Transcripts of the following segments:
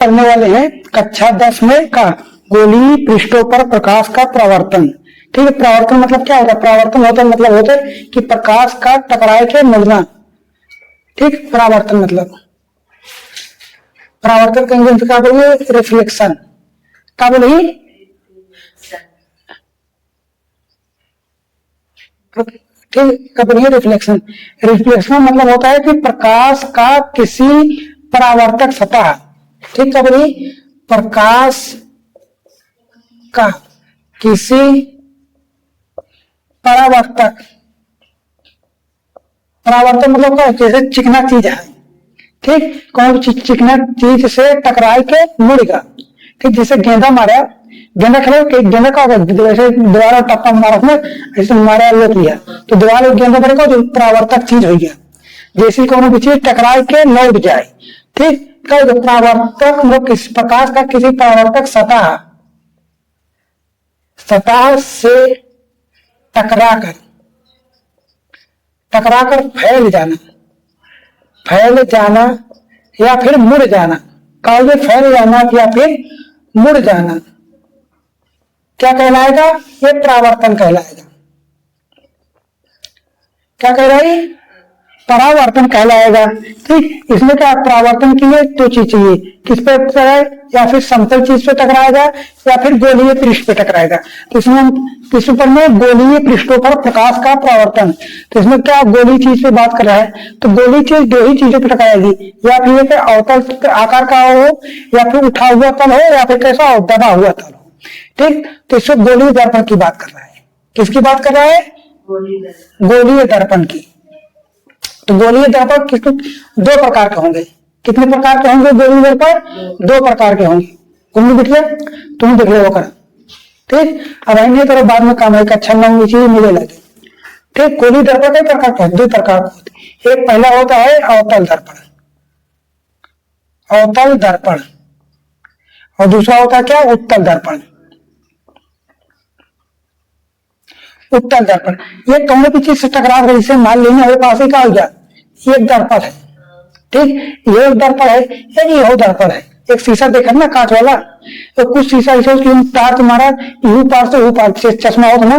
करने वाले हैं कक्षा 10 में का गोलीय पृष्ठों पर प्रकाश का परावर्तन। ठीक है, परावर्तन मतलब क्या होता है? परावर्तन मतलब होता है कि प्रकाश का टकराए के मिलना। ठीक, परावर्तन मतलब परावर्तन का इंग्लिश क्या बोलिए? रिफ्लेक्शन। क्या बोलिए? ठीक, क्या बोलिए? रिफ्लेक्शन। रिफ्लेक्शन मतलब होता है कि प्रकाश का किसी परावर्तक सतह, ठीक है बोलिए, प्रकाश का किसी परावर्तक, परावर्तन मतलब क्या? जैसे चिकना चीज है, ठीक, कौन चिकना चीज से टकराए के मुड़ेगा। ठीक, जैसे गेंदा मारा, गेंदा खेलो कि गेंदा का जैसे दीवार टप्पा मारा ना, ऐसे मारा लोग लिया तो दीवार गेंदा पड़ेगा जो परावर्तक चीज हो गया। जैसे कौन भी चीज टकराए के लौट जाए। ठीक, परावर्तक मतलब किस प्रकाश का किसी परावर्तक सतह से टकराकर फैल जाना या फिर मुड़ जाना। काले फैल जाना या फिर मुड़ जाना क्या कहलाएगा? ये परावर्तन कहलाएगा। क्या कह रहा है? परावर्तन कहलाएगा। ठीक, इसमें क्या परावर्तन की है? दो चीज चाहिए, किस पे टकराए? या फिर समतल चीज पे टकराएगा या फिर गोलीय पृष्ठ पे टकराएगा। तो इसमें किस पर में गोलीय पृष्ठों पर प्रकाश का परावर्तन। तो इसमें क्या गोली चीज पे बात कर रहा है? तो गोली चीज दो ही चीजों पर टकराएगी, या फिर एक अवतल आकार का हो, या फिर उठा हुआ तल हो, या फिर कैसा दबा हुआ तल हो। ठीक, तो इसमें गोलीय दर्पण की बात कर रहा है। किसकी बात कर रहा है? गोलीय दर्पण की। तो गोलीय दर्पण किसके दो प्रकार के होंगे। कितने प्रकार के होंगे गोलीय दर्पण? दो प्रकार के होंगे। तुम देख लिया, तुम देख लिया होकर। ठीक, अब आएंगे तो बाद में काम है, अच्छा नौ चीज मिले लगे। ठीक, गोलीय दर्पण कई प्रकार के? दो प्रकार के होते। एक पहला होता है अवतल दर्पण, अवतल दर्पण, और दूसरा होता है क्या? उत्तल दर्पण। उत्तल दर्पण ये कौन भी चीज से टकराव है, इसे मान लेना हमारे पास ही क्या हो गया? एक दर्पण है। ठीक, ये एक दर्पण है, ये हो दर्पण है। एक शीशा देखा ना कांच वाला, तो कुछ शीशा ऐसे तार तुम्हारा यू पार से वो पार से चश्मा होता ना,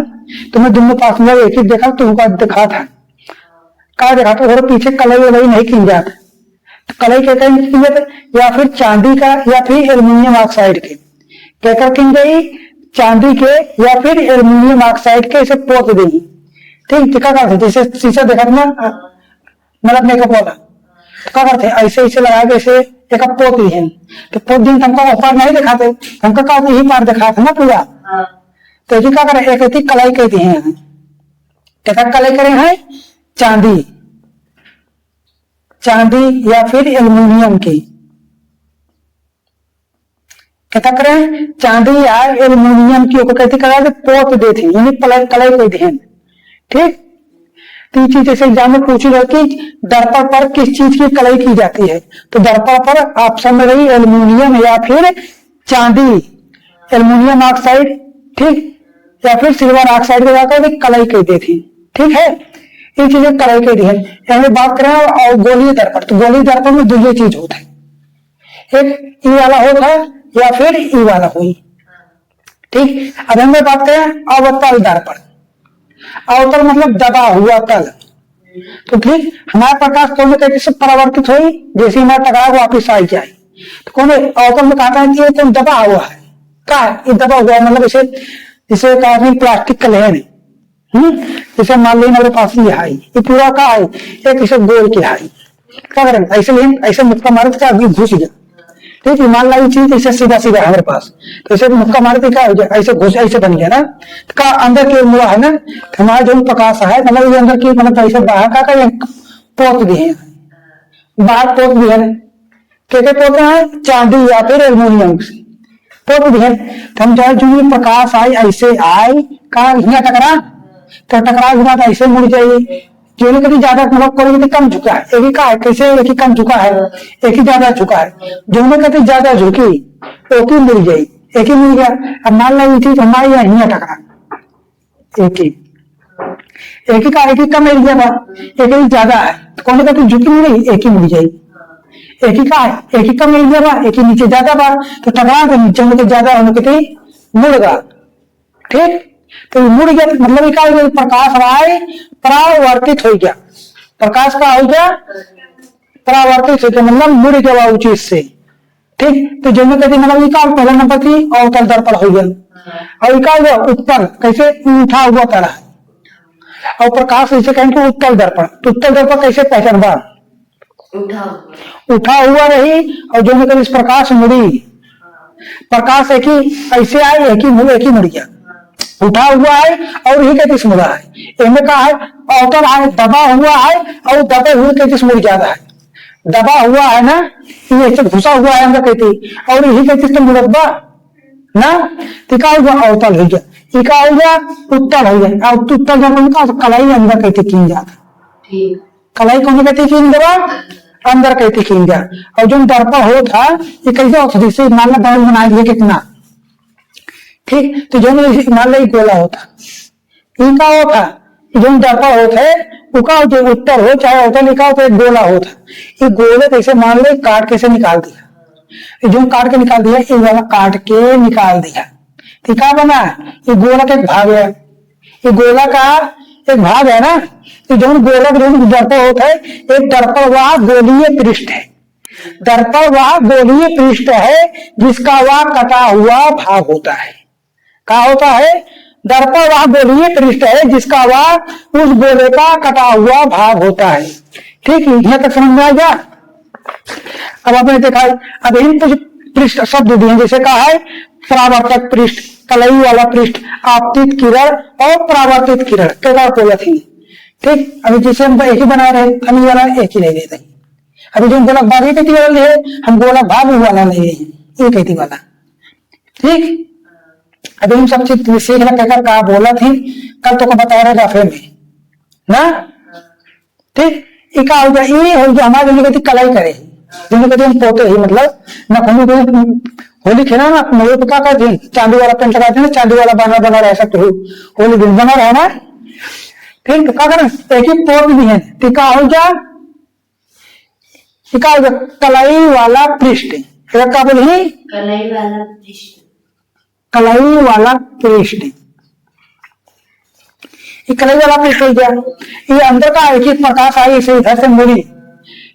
तुम्हें दोनों पास में एक ही देखा तो दिखा था, क्या देखा था? और पीछे कलई वलई नहीं खिंच जाता। तो कलई क्या खिंच जाता? या फिर चांदी का या फिर एल्यूमिनियम ऑक्साइड के क्या खिंच गई? चांदी के या फिर एल्यूमिनियम ऑक्साइड के इसे पोत देगी। ठीक, क्या करते? जैसे शीशा देखा ना, मतलब मेकअप वाला, तो क्या करते? ऐसे ऐसे लगा के ऐसे एक पोत दी है। तो पोत दिन हमको ऊपर नहीं दिखाते, हमको क्या यही पार दिखाते ना पूरा। तो ये क्या करे? एक ऐसी कलाई कहती है, क्या कलाई करे हैं? चांदी, चांदी या फिर एल्यूमिनियम की क्या करें? चांदी या एल्यूमिनियम की कहती करा पोत देती, यानी कलाई कहती है। ठीक, तो चीज जैसे एग्जाम में पूछी गई कि दर्पण पर किस चीज की कलाई की जाती है, तो दर्पण पर ऑप्शन में रही एल्यूमिनियम या फिर चांदी, एल्यूमिनियम ऑक्साइड, ठीक, या फिर सिल्वर ऑक्साइड के जाकर कलाई कह देती। ठीक है, ये चीजें कलाई कहती है। यानी बात करें और गोलीय दर्पण, तो गोलीय दर्पण में दो चीज होता है, एक ई वाला होता है या फिर ई वाला हुई। ठीक, अब हम बात करें अवतल दर्पण। अवतल मतलब दबा हुआ तल। तो ठीक, हमारा प्रकाश कौन कैसे परावर्तित हुई? जैसे हमारा टकराव वापिस आ जाए तो कौन अवतल में कहता है कि ये कौन दबा हुआ है। क्या ये दबा हुआ? मतलब इसे जिसे कहा प्लास्टिक का लेन है। जैसे मान लीजिए मेरे पास ये है, ये पूरा का है, एक इसे गोल के है, क्या करें? ऐसे लेन ऐसे मुक्का मारे तो क्या घुस गया। ठीक है, मान ली चीज ऐसे सीधा सीधा है मेरे पास, तो ऐसे मुक्का मारे तो क्या हो जाए? ऐसे घुस ऐसे बन गया ना, तो का अंदर की मुड़ा है ना, हमारा जो प्रकाश है मतलब ये अंदर की मतलब ऐसे बाहर का पोत भी है, बाहर पोत भी है। क्या पोते हैं? चांदी या फिर एल्यूमिनियम से पोत भी है। तो हम चाहे जो प्रकाश आए ऐसे आए का यहाँ टकरा, तो टकरा के बाद ऐसे मुड़ जाइए। जो कभी ज्यादा मतलब कोई भी कम झुका है, एक ही का है, कैसे एक ही कम झुका है, एक ही ज्यादा झुका है। जो कभी ज्यादा झुकी एक ही मिल गई, एक ही मिल गया। अब मान लो ये चीज हमारे यहाँ टकरा, एक ही का एक ही कम मिल गया, एक ही ज्यादा है, तो कौन कहते झुकी नहीं, एक ही मिल जाएगी। एक ही का है, एक ही कम एरिया बा, एक ही नीचे ज्यादा बा, तो टकरा के नीचे में ज्यादा होने के मुड़गा। ठीक, तो मुड़ गया मतलब क्या हो गया, प्रकाश राय परावर्तित हो गया, प्रकाश का हो गया परावर्तित हो गया, मतलब मुड़ गया उस चीज से। ठीक, तो जो मैं कहती मतलब इकाल पहला नंबर थी अवतल दर्पण हो गया, और इकाल उत्तल कैसे उठा हुआ तरह, और प्रकाश इसे कहेंगे उत्तल दर्पण। तो उत्तल दर्पण कैसे पहचानबा, उठा हुआ रही, और जो मतलब इस प्रकाश मुड़ी, प्रकाश एक ही ऐसे आए, एक ही मुड़ गया, उठा हुआ है और ही कहती मुड़ा है। इनमें कहा है अवतल है, दबा हुआ है, और दबे हुए कहती मुड़ ज्यादा है, दबा हुआ है ना, ये ऐसे घुसा हुआ है अंदर कहती, और यही कहती तो मुड़ब्बा ना, टिका हुआ अवतल हो गया, टिका हो गया उत्तल हो गया, और उत्तल जब कलाई अंदर कहती कीन जाता, कलाई कौन कहती कीन देवा अंदर कहती कीन जा। और जो दर्पण हो था ये कैसे होता, जैसे मान लो बाल बना दिया कितना, ठीक, तो जो मान लो गोला होता, इनका होता जो दर्पण होता है उका जो उत्तर हो चाहे होता लिखा होता है गोला होता, ये गोले कैसे मान लो काट कैसे निकाल दिया, जो काट के निकाल दिया, ये वाला काट के निकाल दिया, तो क्या बना, ये गोला का एक भाग है, ये गोला का एक भाग है ना, तो जो गोला जो दर्पण होता है, एक दर्पण वह गोलीय पृष्ठ है, दर्पण वह गोलीय पृष्ठ है जिसका वह कटा हुआ भाग होता है। क्या होता है, दर्पण वह गोलीय पृष्ठ है जिसका वह उस गोले का कटा हुआ भाग होता है। ठीक है, यहां तक समझ में आ गया। अब आपने देखा अब इन कुछ पृष्ठ शब्द दिए, जैसे कहा है परावर्तक पृष्ठ, कलई वाला पृष्ठ, आपतित किरण और परावर्तित किरण, क्या बोला थी। ठीक, अभी जैसे हम एक ही बना रहे, हम वाला एक ही ले लेते, अभी जो गोलक भाग कहती वाला है, हम गोलक भाग वाला ले रहे हैं, ये कहती वाला। ठीक, अभी हम सब चीज सीख रहे कर कहा बोला थी, कल तो को बता रहे दफे में ना। ठीक, इका हो गया, ये हो गया हमारे लिए कहती कलाई करे, जिन्हें कहते हम पोते ही, मतलब नखुनी को होली खेला ना, मोड़े पे क्या करते हैं, चांदी वाला पेंट लगाते हैं ना, चांदी वाला बना रह सकते हो, होली दिन बना रहे ना। ठीक, तो क्या करें, एक ही पोत भी है, टिका हो गया, टिका हो गया कलाई वाला पृष्ठ, क्या बोली कलाई वाला पृष्ठ, कलाई वाला पृष्ठ, ये कलाई वाला पृष्ठ हो गया। ये अंदर का एक ही प्रकाश आई, इसे इधर से मुड़ी,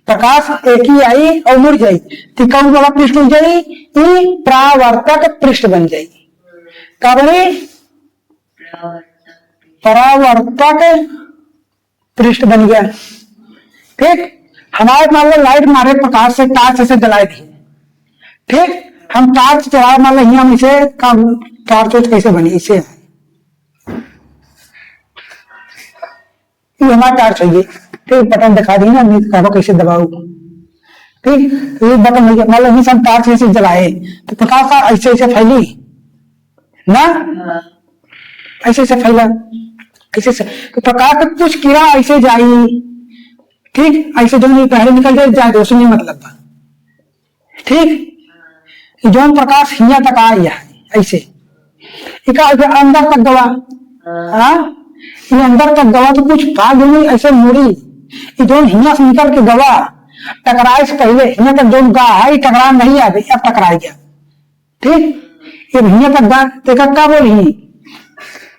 प्रकाश एक ही आई और मुड़ जाई, तिकाऊ वाला पृष्ठ हो जाई, ये परावर्तक पृष्ठ बन जाएगी। क्या बने, परावर्तक पृष्ठ बन गया। ठीक, हमारे मान लो लाइट मारे प्रकाश से टार्च से जलाई थी, ठीक, हम टार्च चला मान लो हम इसे टार्च कैसे बनी, इसे ये हमारा टार्च होगी। ठीक, बटन दिखा दी ना, कहो कैसे दबाऊ। ठीक, ये बटन हो गया, मान लो हम टार्च ऐसे जलाए तो प्रकाश ऐसे ऐसे फैली ना, ऐसे ऐसे फैला, ऐसे से तो प्रकाश का कुछ कीड़ा ऐसे जाई। ठीक, ऐसे जो पहले निकल जाए रोशनी मतलब। ठीक, जो प्रकाश हिया तक आया ऐसे, अंदर तक गवा, ये अंदर तक गवा तो कुछ भाग ऐसे मुड़ी, जो हिया से निकल के गवा टकराए से पहले हिया तक जो गा है टकरा नहीं आ गई, अब टकरा गया। ठीक, ये हिया तक गा देखा क्या बोली,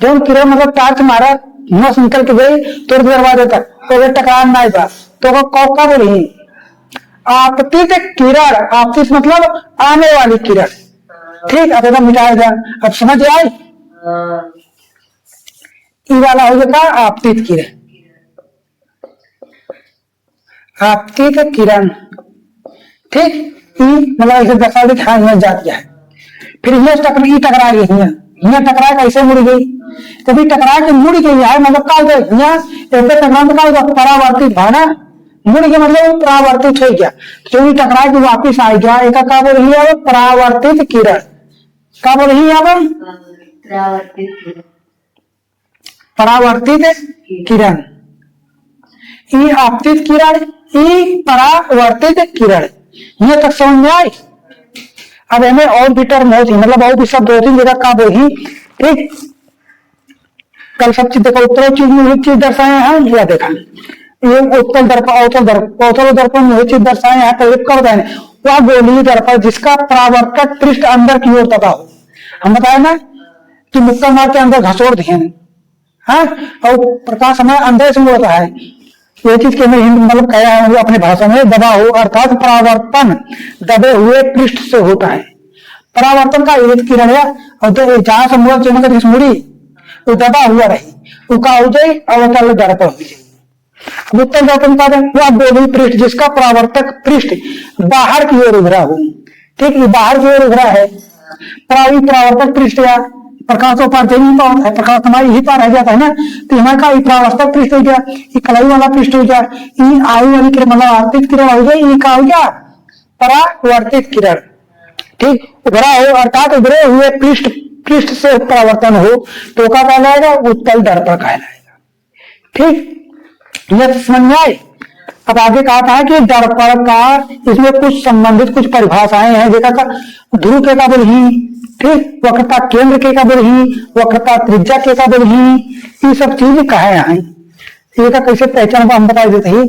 जो किरण मतलब टार्च मारा हिया से निकल के गई तो दरवाजे तक तो टकरा नहीं बा, तो क्या बोली आपतित किरण, आपतित मतलब आने वाली किरण। ठीक, अब एकदम मिटाया गया, अब समझ आए, ई वाला हो गया आपतित किरण, आपतित किरण। ठीक, ई मतलब ऐसे दशा ध्यान में जाती है, फिर ये टकरा गई, हिया टकरा कैसे मुड़ गई, कभी टकरा के मुड़ गई है, मतलब क्या टकरा परावर्तित भाना मुड़ गया, मतलब परावर्तित हो गया, जो टकरा के वापिस आ गया, एक क्या बोल रही है परावर्तित किरण। क्या बोल रही है परावर्तित किरण, ई आपतित किरण, ई परावर्तित किरण, ये तक समझ में आई। अब हमें और भी टर्म होती, मतलब और भी शब्द होती जगह क्या बोली। ठीक, कल सब चीज देखो, उत्तरों चीज में एक चीज दर्शाए हैं, या देखा ये उत्तल दर्पण अवतल दर्पण में चीज दर्शाए यहाँ पर कर दें वह गोलीय दर्पण जिसका परावर्तक पृष्ठ अंदर की ओर दबा हो। हम बताए ना कि मुक्का मार के अंदर घसोड़ दिए, हाँ, और प्रकाश हमारे अंदर से होता है। ये चीज के मैं हिंदी मतलब कहा है अपनी भाषा में, दबा हो अर्थात परावर्तन दबे हुए पृष्ठ से होता है। परावर्तन का एक किरण है और जहां से मूल चमक मुड़ी वो दबा हुआ रही उसका हो जाए अवतल दर्पण हो जाए। उत्तल दर्पण का वह गोलीय पृष्ठ जिसका परावर्तक पृष्ठ बाहर की ओर उभरा हो। ठीक, ये बाहर की ओर उभरा है। परावर्तक पृष्ठ या प्रकाश तो पार नहीं पाता है, प्रकाश हमारे यही पार रह जाता है ना, तो यहाँ का परावर्तक पृष्ठ हो गया, ये कलाई वाला पृष्ठ हो गया, ये आयु वाली किरण मतलब आवर्तित किरण हो गई, ये का हो गया परावर्तित किरण। ठीक, उभरा हो अर्थात उभरे हुए पृष्ठ से परावर्तन हो तो क्या कहलाएगा? उत्तल दर्पण कहलाएगा। ठीक, यह समझ में आए। अब आगे कहा था कि दर्पण का इसमें कुछ संबंधित कुछ परिभाषाएं हैं। देखा था ध्रुव के काबिल ही, ठीक, वक्रता केंद्र के काबिल ही, वक्रता त्रिज्या के काबिल ही, ये सब चीज कहा है। ये का कैसे पहचान हम बता देते ही,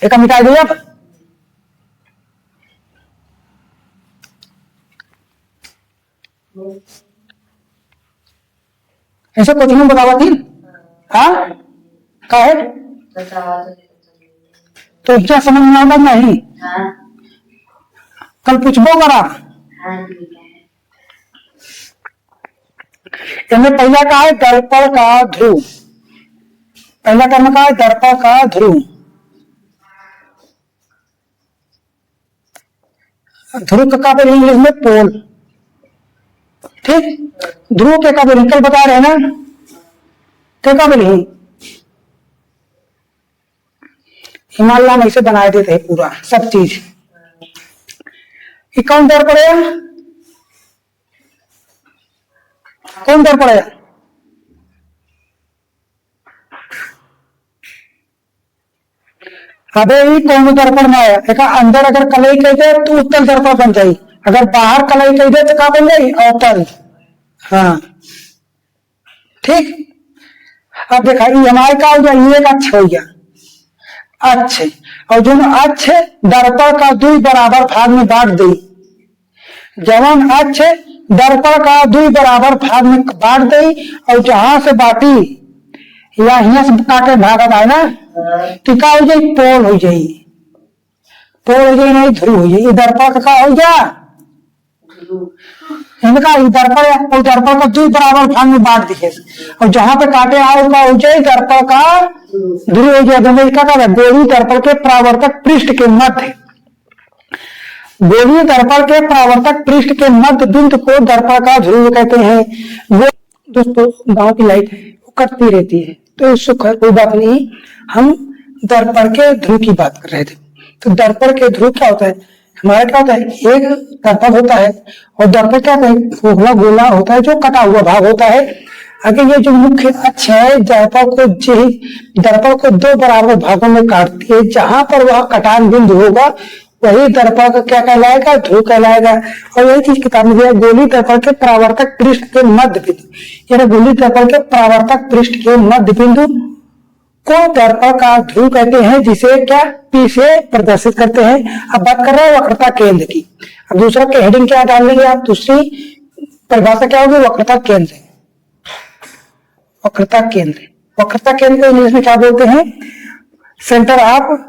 एक मिटा दिया ऐसे कुछ नहीं बतावा थी। हाँ का है तो क्या समझ में आएगा? नहीं कल पूछबो करा। इनमें पहला का है दर्पण का ध्रुव। पहला कर्म का है दर्पण का ध्रुव। ध्रुव का काबिल इंग्लिश में पोल। ठीक, ध्रुव के काबिल कल बता रहे ना के काबिल ही हिमालय में इसे बना देते हैं पूरा सब चीज। कौन दर पड़ेगा? कौन दर पड़ेगा? अबे ही कौन दर्पण में आया? एक अंदर अगर कलई कह दे तो उत्तल दर्पण बन जाये, अगर बाहर कलई कह दे तो क्या बन जाये? अवतल। हाँ ठीक, अब देखा ये हमारे का हो गया, ये एक अच्छे हो गया अच्छे, और जो अच्छे दर्पण का दुई बराबर भाग में बांट दी। जवन अच्छे दर्पण का दुई बराबर भाग में बांट दी और जहां से बांटी या यहाँ से काटे भाग आए ना तो क्या हो जाए? पोल हो जाए। पोल हो जाए नहीं ध्रुव हो जाए। दर्पण का हो गया इनका दर्पण और दर्पण का दुई बराबर भाग में बांट दिखे और जहां पे काटे आओ का हो जाए दर्पण का ध्रुव हो जाए। क्या गोलीय दर्पण के परावर्तक पृष्ठ के मध्य, गोलीय दर्पण के परावर्तक पृष्ठ के मध्य बिंदु को दर्पण का ध्रुव कहते हैं। वो दोस्तों गांव की लाइट है वो कटती रहती है तो इससे कोई बात नहीं, हम दर्पण के ध्रुव की बात कर रहे थे। तो दर्पण के ध्रुव क्या होता है? हमारा क्या होता है? एक दर्पण होता है और दर्पण क्या होता है? खोखला गोला होता है जो कटा हुआ भाग होता है। अगर ये जो मुख्य अक्ष है दर्पण को दो बराबर भागों में काटती है, जहां पर वह कटान बिंदु होगा वही दर्पण का क्या कहलाएगा? ध्रुव कहलाएगा। और यही चीज किताब में दिया, गोलीय दर्पण के परावर्तक पृष्ठ के मध्य बिंदु, यानी गोलीय दर्पण के परावर्तक पृष्ठ के मध्य बिंदु को दर्पण का ध्रुव कहते हैं, जिसे क्या पी से प्रदर्शित करते हैं। अब बात कर रहे हैं वक्रता केंद्र की। अब दूसरा के हेडिंग क्या डाल लेंगे आप? दूसरी परिभाषा क्या होगी? वक्रता केंद्र। वक्रता केंद्र, वक्रता केंद्र को इंग्लिश में क्या बोलते हैं? Centre of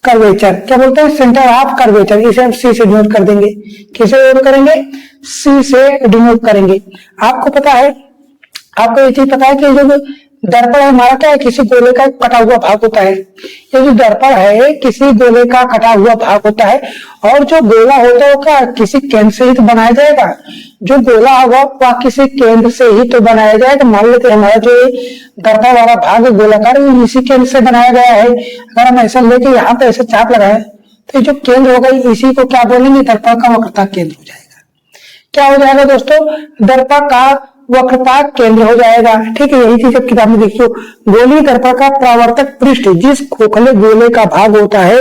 curvature. क्या बोलते हैं? Centre of curvature. इसे हम सी से डिनोट कर देंगे। किसे डिनोट करेंगे? सी से डिनोट करेंगे। आपको पता है, आपको ये चीज पता है कि जो दर्पण है हमारा क्या है? किसी गोले का कटा हुआ भाग होता है। ये जो दर्पण है किसी गोले का कटा हुआ भाग होता है और जो गोला होता है वो क्या किसी केंद्र से ही तो बनाया जाएगा। जो गोला होगा वह किसी केंद्र से ही तो बनाया जाएगा। मान लेते हैं हमारा जो दर्पण वाला भाग गोलाकार इसी केंद्र से बनाया गया है। अगर हम ऐसा लेके यहाँ पे ऐसे चाप लगाए तो जो केंद्र होगा इसी को क्या बोलेंगे? दर्पण का वक्रता केंद्र हो जाएगा। क्या हो जाएगा दोस्तों? दर्पण का वक्रता केंद्र हो जाएगा। ठीक है, यही चीज किताब में देखियो। गोलीय दर्पण का परावर्तक पृष्ठ जिस खोखले गोले का भाग होता है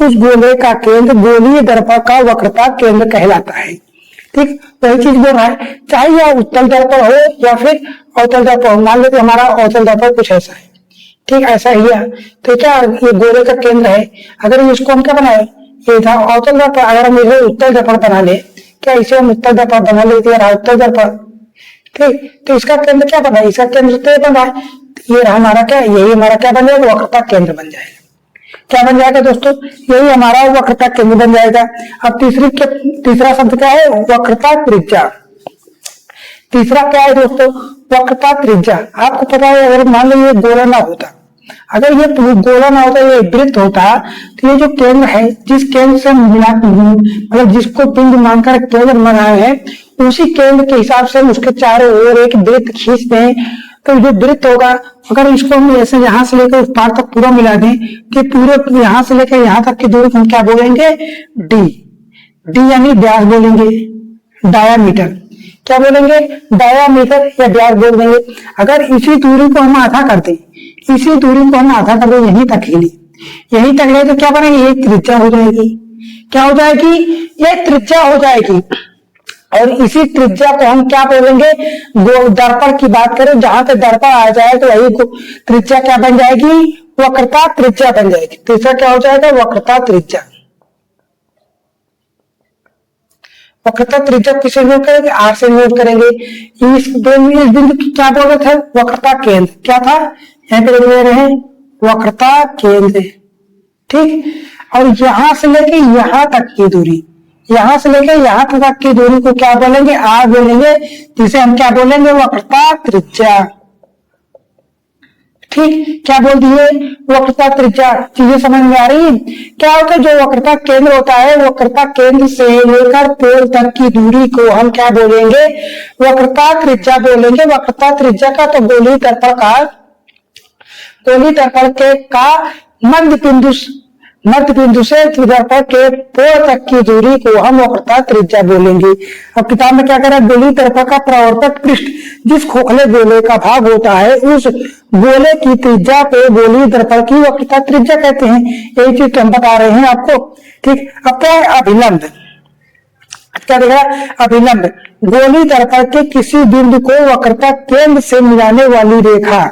उस गोले का केंद्र गोलीय दर्पण का वक्रता केंद्र कहलाता है। ठीक, वही चीज बोल रहा है, चाहे यह उत्तल दर्पण हो या फिर अवतल दर्पण हो। मान लेते हमारा अवतल दर्पण कुछ ऐसा है, ठीक ऐसा ही है। तो क्या ये गोले का केंद्र है, अगर इसको हम क्या बनाए, ये था अवतल दर्पण, अगर हम इसे उत्तल दर्पण बना ले, क्या इसे हम उत्तल दर्पण बना लेते हैं, उत्तल दर्पण। ठीक, तो इसका केंद्र क्या बना, इसका केंद्र तो बना, ये रहा हमारा क्या, यही हमारा क्या बन जाएगा, वक्रता केंद्र बन जाएगा। क्या बन जाएगा दोस्तों, यही हमारा वक्रता केंद्र बन जाएगा। अब तीसरा शब्द क्या है, वक्रता त्रिज्या। तीसरा क्या है दोस्तों, वक्रता त्रिज्या। आपको पता है अगर मान लो ये गोला ना होता, अगर ये गोला ना होता, ये वृत्त होता, तो ये जो केंद्र है, जिस केंद्र से मतलब जिसको बिंदु मानकर केंद्र बनाए हैं, उसी केंद्र के हिसाब से उसके चारों ओर एक वृत्त खींच दें, तो जो वृत्त होगा, अगर इसको हम ऐसे यहाँ से लेकर उस पार तक पूरा मिला दें, कि पूरे यहाँ से लेकर यहाँ तक की दूरी को हम क्या बोलेंगे, डी। डी यानी व्यास बोलेंगे, डायामीटर क्या बोलेंगे, डायामीटर या व्यास बोल देंगे। अगर इसी दूरी को हम आधा कर दें, इसी दूरी को हम आधा कर दें, यहीं तक ही ले, यहीं तक ले, तो क्या बनेगी, ये त्रिज्या हो जाएगी। क्या हो जाएगी, ये त्रिज्या हो जाएगी। और इसी त्रिज्या को हम क्या बोलेंगे, दर्पण की बात करें, जहां पे दर्पण आ जाए तो वही त्रिज्या क्या बन जाएगी, वक्रता त्रिज्या बन जाएगी। तीसरा क्या हो जाएगा, वक्रता त्रिज्या। वक्रता त्रिज्या किसे नोट करेंगे, आर से नोट करेंगे। इस बिंदु की क्या बोल रहे थे, वक्रता केंद्र। क्या था, यहाँ पे ले रहे हैं वक्रता केंद्र। ठीक, और यहां से लेके यहां तक की दूरी, यहां से लेके यहां तक की दूरी को क्या बोलेंगे, आर बोलेंगे, जिसे हम क्या बोलेंगे, वक्रता त्रिज्या। ठीक, क्या बोल दिए, वक्रता त्रिज्या। चीजें समझ में आ रही, क्या होता है, जो वक्रता केंद्र होता है, वक्रता केंद्र से लेकर पोल तक की दूरी को हम क्या बोलेंगे, वक्रता त्रिज्या बोलेंगे। वक्रता त्रिज्या का तो गोली दर्पण के का मध्य बिंदु से दर्पण के पोल तक की दूरी को हम वक्रता त्रिज्या बोलेंगे। अब किताब में क्या करें, गोली दर्पण का प्रवर्तक पृष्ठ जिस खोखले गोले का भाग होता है, उस गोले की त्रिज्या को गोली दर्पण की वक्रता त्रिज्या कहते हैं। यही चीज हम बता रहे हैं आपको। ठीक, अब क्या है, अभिलंब। क्या देखा, अभिलंब गोली दर्पण के किसी बिंदु को वक्रता केंद्र से मिलाने वाली रेखा।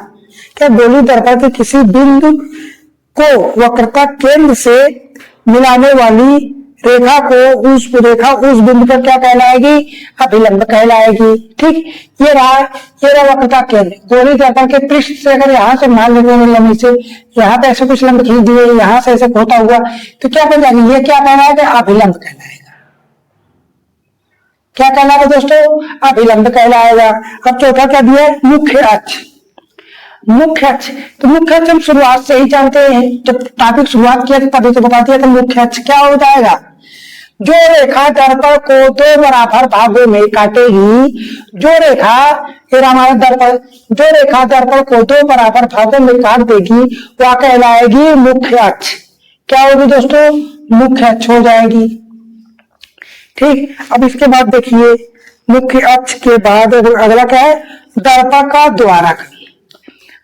क्या, गोली दर्पण के किसी बिंदु को वक्रता केंद्र से मिलाने वाली रेखा को उस बिंदु पर क्या कहलाएगी, अभिलंब कहलाएगी। ठीक, ये रहा वक्रता केंद्र। गोली दर्पण के पृष्ठ से अगर यहाँ से मान लेते हैं लंबी से, यहाँ पे ऐसे कुछ लंब खींच दिए, यहाँ से ऐसे होता हुआ, तो क्या बन जाएगी, ये क्या कहलाएगा, अभिलंब कहलाएगा। क्या कहलाएगा दोस्तों, अभिलंब कहलाएगा। अब चौथा क्या दिया, मुख्य अक्ष। मुख्य अक्ष, तो मुख्य अक्ष हम शुरुआत से ही जानते हैं, जब टॉपिक शुरुआत किया तभी तो बता दिया था। मुख्य अक्ष क्या हो जाएगा, जो रेखा दर्पण को दो बराबर भागों में काटेगी, जो रेखा हमारा दर्पण, जो रेखा दर्पण को दो बराबर भागों में काट देगी, वह कहलाएगी मुख्य अक्ष। क्या होगी दोस्तों, मुख्य अक्ष हो जाएगी। ठीक, अब इसके बाद देखिए, मुख्य अक्ष के बाद अगला क्या है, दर्पण का द्वारक।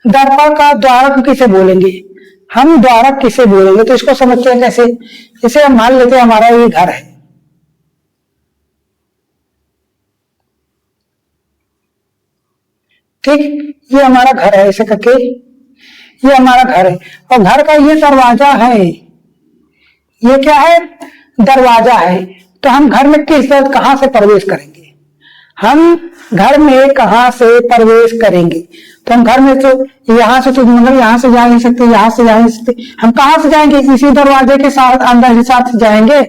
दर्पण का द्वारक किसे बोलेंगे, हम द्वारक किसे बोलेंगे, तो इसको समझते हैं कैसे। जैसे हम मान लेते हैं हमारा ये घर है, ठीक, ये हमारा घर है, ऐसे करके ये हमारा घर है, और घर का ये दरवाजा है, ये क्या है, दरवाजा है। तो हम घर में कहां से प्रवेश करेंगे, हम घर में कहां से प्रवेश करेंगे, तो हम घर में तो यहाँ से तो मतलब यहाँ से जा नहीं सकते, यहाँ से जा नहीं सकते, हम कहां से जाएंगे, इसी दरवाजे के साथ अंदर ही साथ जाएंगे,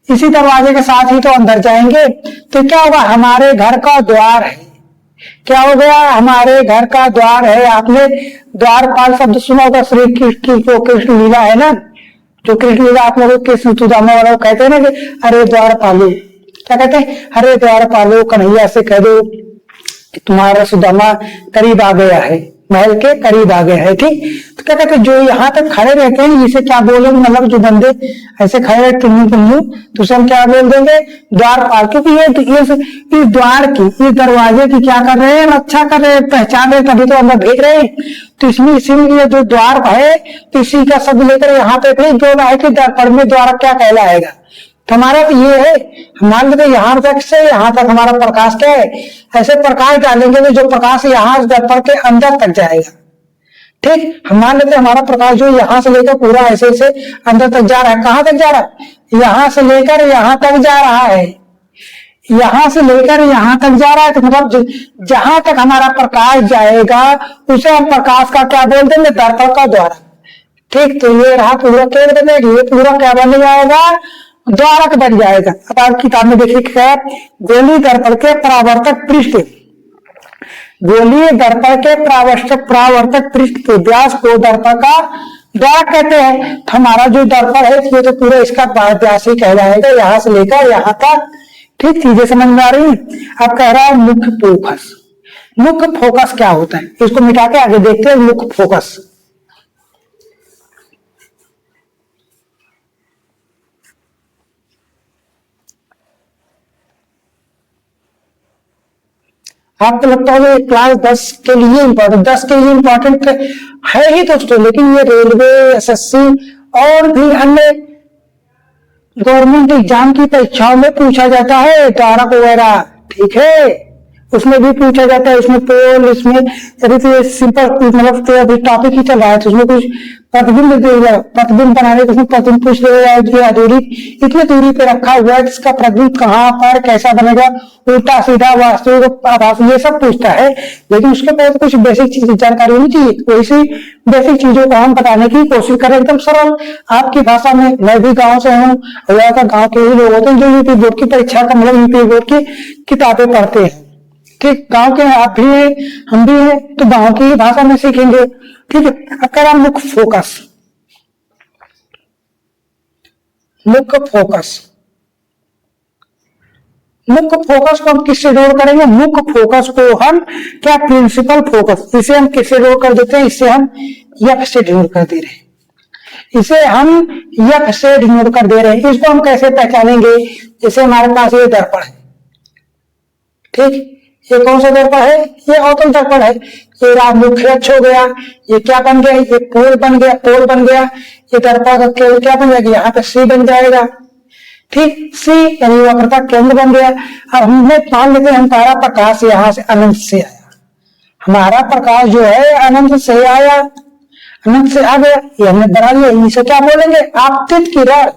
इसी दरवाजे के साथ ही तो अंदर जाएंगे। तो क्या होगा, हमारे घर का द्वार है, क्या हो गया, हमारे घर का द्वार है। आपने द्वारपाल शब्द सुना होगा, श्री कृष्ण लीला है ना, जो कृष्ण लीला आप लोग कृष्ण सुदामा वाला कहते हैं ना कि अरे द्वारपालो, क्या कहते हैं, अरे द्वारपालो, कन्हैया से कह दो कि तुम्हारा सुदामा करीब आ गया है, महल के करीब आ गया है। ठीक, तो क्या कहते हैं, जो यहाँ तक खड़े रहते हैं, इसे क्या बोलेंगे, मतलब जो बंदे ऐसे खड़े रहते हैं तो उसे हम क्या बोल देंगे, द्वारपाल। क्योंकि ये इस द्वार की, इस दरवाजे की क्या कर रहे हैं, रक्षा कर रहे हैं, पहचान रहे, तभी तो अंदर भेज रहे हैं। तो इसमें इसीलिए जो द्वार है, तो इसी का शब्द लेकर यहाँ पे भेज जो है कि दर्पण में द्वार क्या कहलाएगा। तो हमारा तो ये है, मान लेते यहाँ तक से यहाँ तक हमारा प्रकाश क्या है, ऐसे प्रकाश डालेंगे तो जो प्रकाश यहाँ दर्पण के अंदर तक जाएगा, ठीक, हम मान लेते हैं हमारा प्रकाश जो यहाँ से लेकर पूरा ऐसे ऐसे अंदर तक जा रहा है। कहाँ तक जा रहा है? यहाँ से लेकर यहाँ तक जा रहा है, यहाँ से लेकर यहाँ तक जा रहा है। तो मतलब जहां तक हमारा प्रकाश जाएगा उसे हम प्रकाश का क्या बोल देंगे? दर्पण का द्वारा। ठीक, तो ये रहा पूरा केंद्र में, ये पूरा क्या बन जाएगा? द्वारक बन जाएगा। अब आप किताब में देखिए क्या, गोलीय दर्पण के परावर्तक पृष्ठ, गोलीय दर्पण के परावर्तक पृष्ठ के व्यास को दर्पण का द्वारक कहते हैं। तो हमारा जो दर्पण है ये तो पूरा इसका व्यास ही कहलाएगा, यहाँ से लेकर यहाँ तक। ठीक, चीजें समझ में आ रही। अब कह रहा है मुख्य फोकस। मुख्य फोकस क्या होता है, इसको मिटा के आगे देखते हैं। मुख्य फोकस, आपको लगता है क्लास 10 के लिए इम्पोर्टेंट, 10 के लिए इम्पोर्टेंट है ही दोस्तों, लेकिन ये रेलवे, एसएससी और भी अन्य गवर्नमेंट एग्जाम की परीक्षाओं में पूछा जाता है, द्वारक वगैरह। ठीक है, उसमें भी पूछा जाता है, उसमें पोल, इसमें अभी तो सिंपल मतलब तो अभी टॉपिक ही चल रहा है, तो उसमें कुछ प्रतिबिंब प्रतिबिंब बनाने के उसमें प्रतिबिंब पूछ लिया, दूरी इतनी दूरी पे रखा हुआ है, इसका प्रतिबिंब कहाँ पर कैसा बनेगा, उल्टा सीधा वास्तविक आभास, ये सब पूछता है। लेकिन उसके पहले तो कुछ बेसिक चीज जानकारी होनी चाहिए। तो इसी बेसिक चीजों को हम बताने की कोशिश करें एकदम सरल आपकी भाषा में। मैं भी गाँव से हूँ, गाँव के ही लोग होते हैं जो यूपी बोर्ड की परीक्षा का मतलब यूपी बोर्ड की किताबें पढ़ते हैं। ठीक, गांव के आप भी हैं, हम भी हैं, तो गांव की भाषा में सीखेंगे। ठीक है, अब कह रहा मुख्य फोकस। मुख्य फोकस, मुख्य फोकस को हम किससे जोड़ करेंगे? मुख्य फोकस को हम क्या, प्रिंसिपल फोकस, इसे हम किससे जोड़ कर देते हैं? इसे हम यफ से जोड़ कर दे रहे हैं, इसे हम यफ से जोड़ कर दे रहे हैं। इसको हम कैसे पहचानेंगे? जैसे हमारे पास ये दर्पण है, ठीक, ये कौन सा दर्पण है? ये अवतल दर्पण है। ये मुख्य अक्ष हो गया, ये क्या बन गया? ये पोल बन गया, पोल बन गया। ये दर्पण का केंद्र क्या बन जाएगा? यहाँ पे सी बन जाएगा। ठीक, सी यानी वक्रता केंद्र बन गया। अब हमने मान लेते हैं हमारा प्रकाश यहाँ से अनंत से आया, हमारा प्रकाश जो है अनंत से आया, अनंत से आ गया, ये हमने बना लिया। इसे क्या बोलेंगे? आपतित किरण।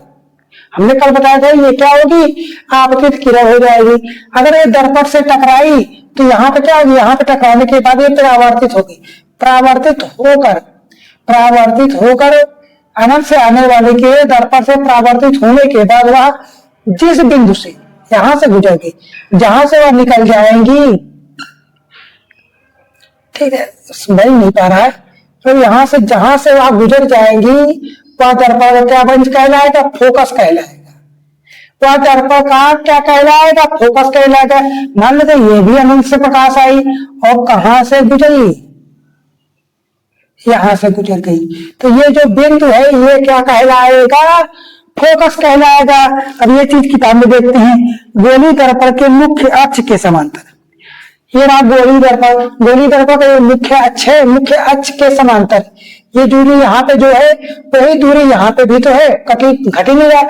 हमने कल बताया था ये क्या होगी? आपतित किरण हो जाएगी। अगर ये दर्पण से टकराई तो यहाँ पे क्या होगी? यहाँ पे टकराने के बाद ये परावर्तित होगी, परावर्तित होकर अनंत से आने वाले के दर्पण से परावर्तित होने के बाद वह जिस बिंदु से यहां से गुजरेगी, जहां से वह निकल जाएंगी, ठीक है, समझ नहीं पा रहा है, तो यहां से जहां से वह गुजर जाएंगी वह दर्पण क्या बन कहलाएगा? फोकस कहलाएगा। वह दर्पण का क्या कहलाएगा? फोकस कहलाएगा। मान लेते ये भी अनंत से प्रकाश आई और कहां से गुजरी? यहां से गुजर गई, तो ये जो बिंदु है ये क्या कहलाएगा? फोकस कहलाएगा। अब ये चीज किताब में देखते हैं, गोलीय दर्पण के मुख्य अक्ष के समांतर, ये रहा गोलीय दर्पण, गोलीय दर्पण का मुख्य अक्ष है, मुख्य अक्ष के समांतर ये दूरी यहाँ पे जो है वही दूरी यहाँ पे भी तो है, घट ही नहीं रहा।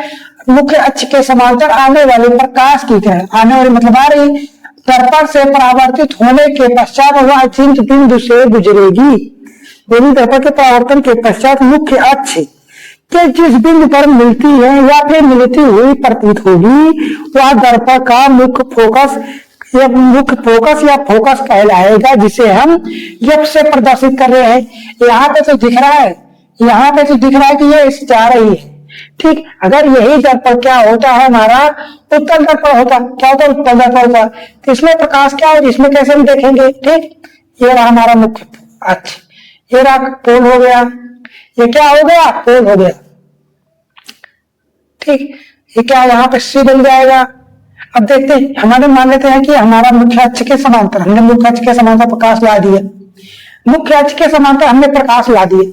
मुख्य अक्ष के समांतर आने वाले प्रकाश की किरण, आने वाली मतलब आ रही, दर्पण से परावर्तित होने के पश्चात वह जिस बिंदु से गुजरेगी, गोलीय दर्पण के परावर्तन के पश्चात मुख्य अक्ष के जिस बिंदु पर मिलती है या फिर मिलती हुई प्रतीत होगी वह दर्पण का मुख्य फोकस या फोकस कहलाएगा, जिसे हम यफ से प्रदर्शित कर रहे हैं। यहाँ पे तो दिख रहा है, यहाँ पे तो दिख रहा है कि ये जा रही है। ठीक, अगर यही दर्पण क्या होता है हमारा उत्तल दर्पण होता, क्या होता है? उत्तल दर्पण होता, तो इसमें प्रकाश क्या होगा? इसमें कैसे हम देखेंगे? ठीक, ये रहा हमारा मुख्य अक्ष, ये रहा पोल हो गया, ये क्या हो गया? पोल हो गया। ठीक, ये क्या यहाँ पे सी बन जाएगा। अब देखते हैं, हमारे मान लेते हैं कि हमारा मुख्य अक्ष के समांतर, हमने मुख्य अक्ष के समांतर प्रकाश ला दिया, मुख्य अक्ष के समांतर हमने प्रकाश ला दिए।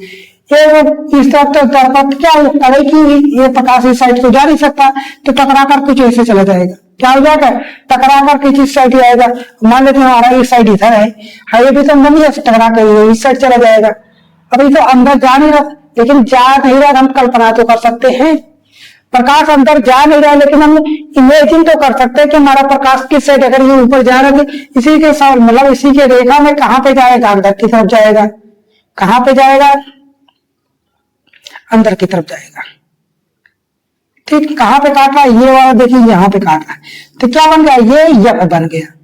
ये इस तरफ तो दर्पण क्या है कि ये प्रकाश इस साइड को जा नहीं सकता, तो टकरा कर कुछ ऐसे चला जाएगा। क्या हो जाएगा? टकरा कर कुछ इस साइड आएगा। मान लेते हैं हमारा इस साइड इधर है, ये भी तो नहीं है, टकरा कर इस साइड चला जाएगा। अभी तो अंदर जा नहीं रहा, लेकिन जा नहीं रहा, हम कल्पना तो कर सकते हैं। प्रकाश अंदर जा नहीं रहा, लेकिन हम इमेजिन तो कर सकते हैं कि हमारा प्रकाश किस साइड, अगर ये ऊपर जा रहा है इसी के साथ मतलब इसी के रेखा में कहां पे जाएगा? अंदर की तरफ जाएगा। कहां पे जाएगा, अंदर की तरफ जाएगा। ठीक, कहां पे काट रहा है, ये वाला देखिए यहां पे काट रहा है, तो क्या बन गया, ये यफ बन गया।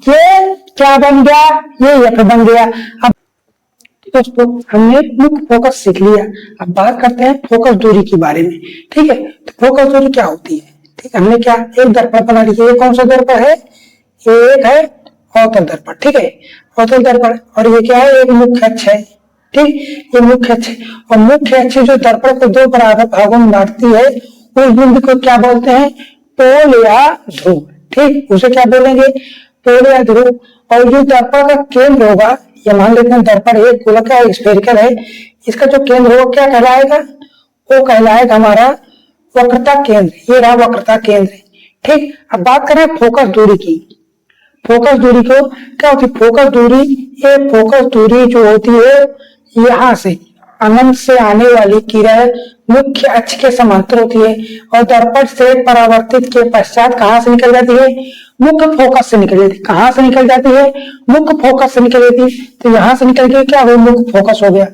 ये क्या बन गया, ये यफ बन गया। अब दोस्तों हमने मुख्य फोकस सीख लिया, अब बात करते हैं फोकस दूरी के बारे में। ठीक है, तो फोकस दूरी क्या होती है। ठीक है, हमने क्या एक दर्पण बना लिया, ये कौन सा दर्पण है, एक है अवतल दर्पण। ठीक है, अवतल दर्पण, और ये क्या है, एक मुख्य अक्ष है। ठीक, ये मुख्य अक्ष, और मुख्य अक्ष जो दर्पण को दो बराबर भागों में बांटती है, उस बिंदु को क्या बोलते हैं, पोल या ध्रुव। ठीक, उसे क्या बोलेंगे, पोल या ध्रुव। और जो दर्पण का केंद्र होगा, ये मान लेते हैं दर्पण एक गोलक है, स्फेरिकल है, इसका जो केंद्र होगा क्या कहलाएगा, वो कहलाएगा हमारा वक्रता केंद्र। ये रहा वक्रता केंद्र। ठीक, अब बात करें फोकस दूरी की। फोकस दूरी को क्या होती है, फोकस दूरी, ये फोकस दूरी जो होती है, यहाँ से अनंत से आने वाली किरण मुख्य अक्ष के समांतर होती है, और दर्पण से परावर्तित के पश्चात कहां से निकल जाती है, मुख्य फोकस से निकल जाती है। कहां से निकल जाती है, मुख्य फोकस से निकल जाती है। तो यहां से निकल के क्या हो, मुख्य फोकस हो गया।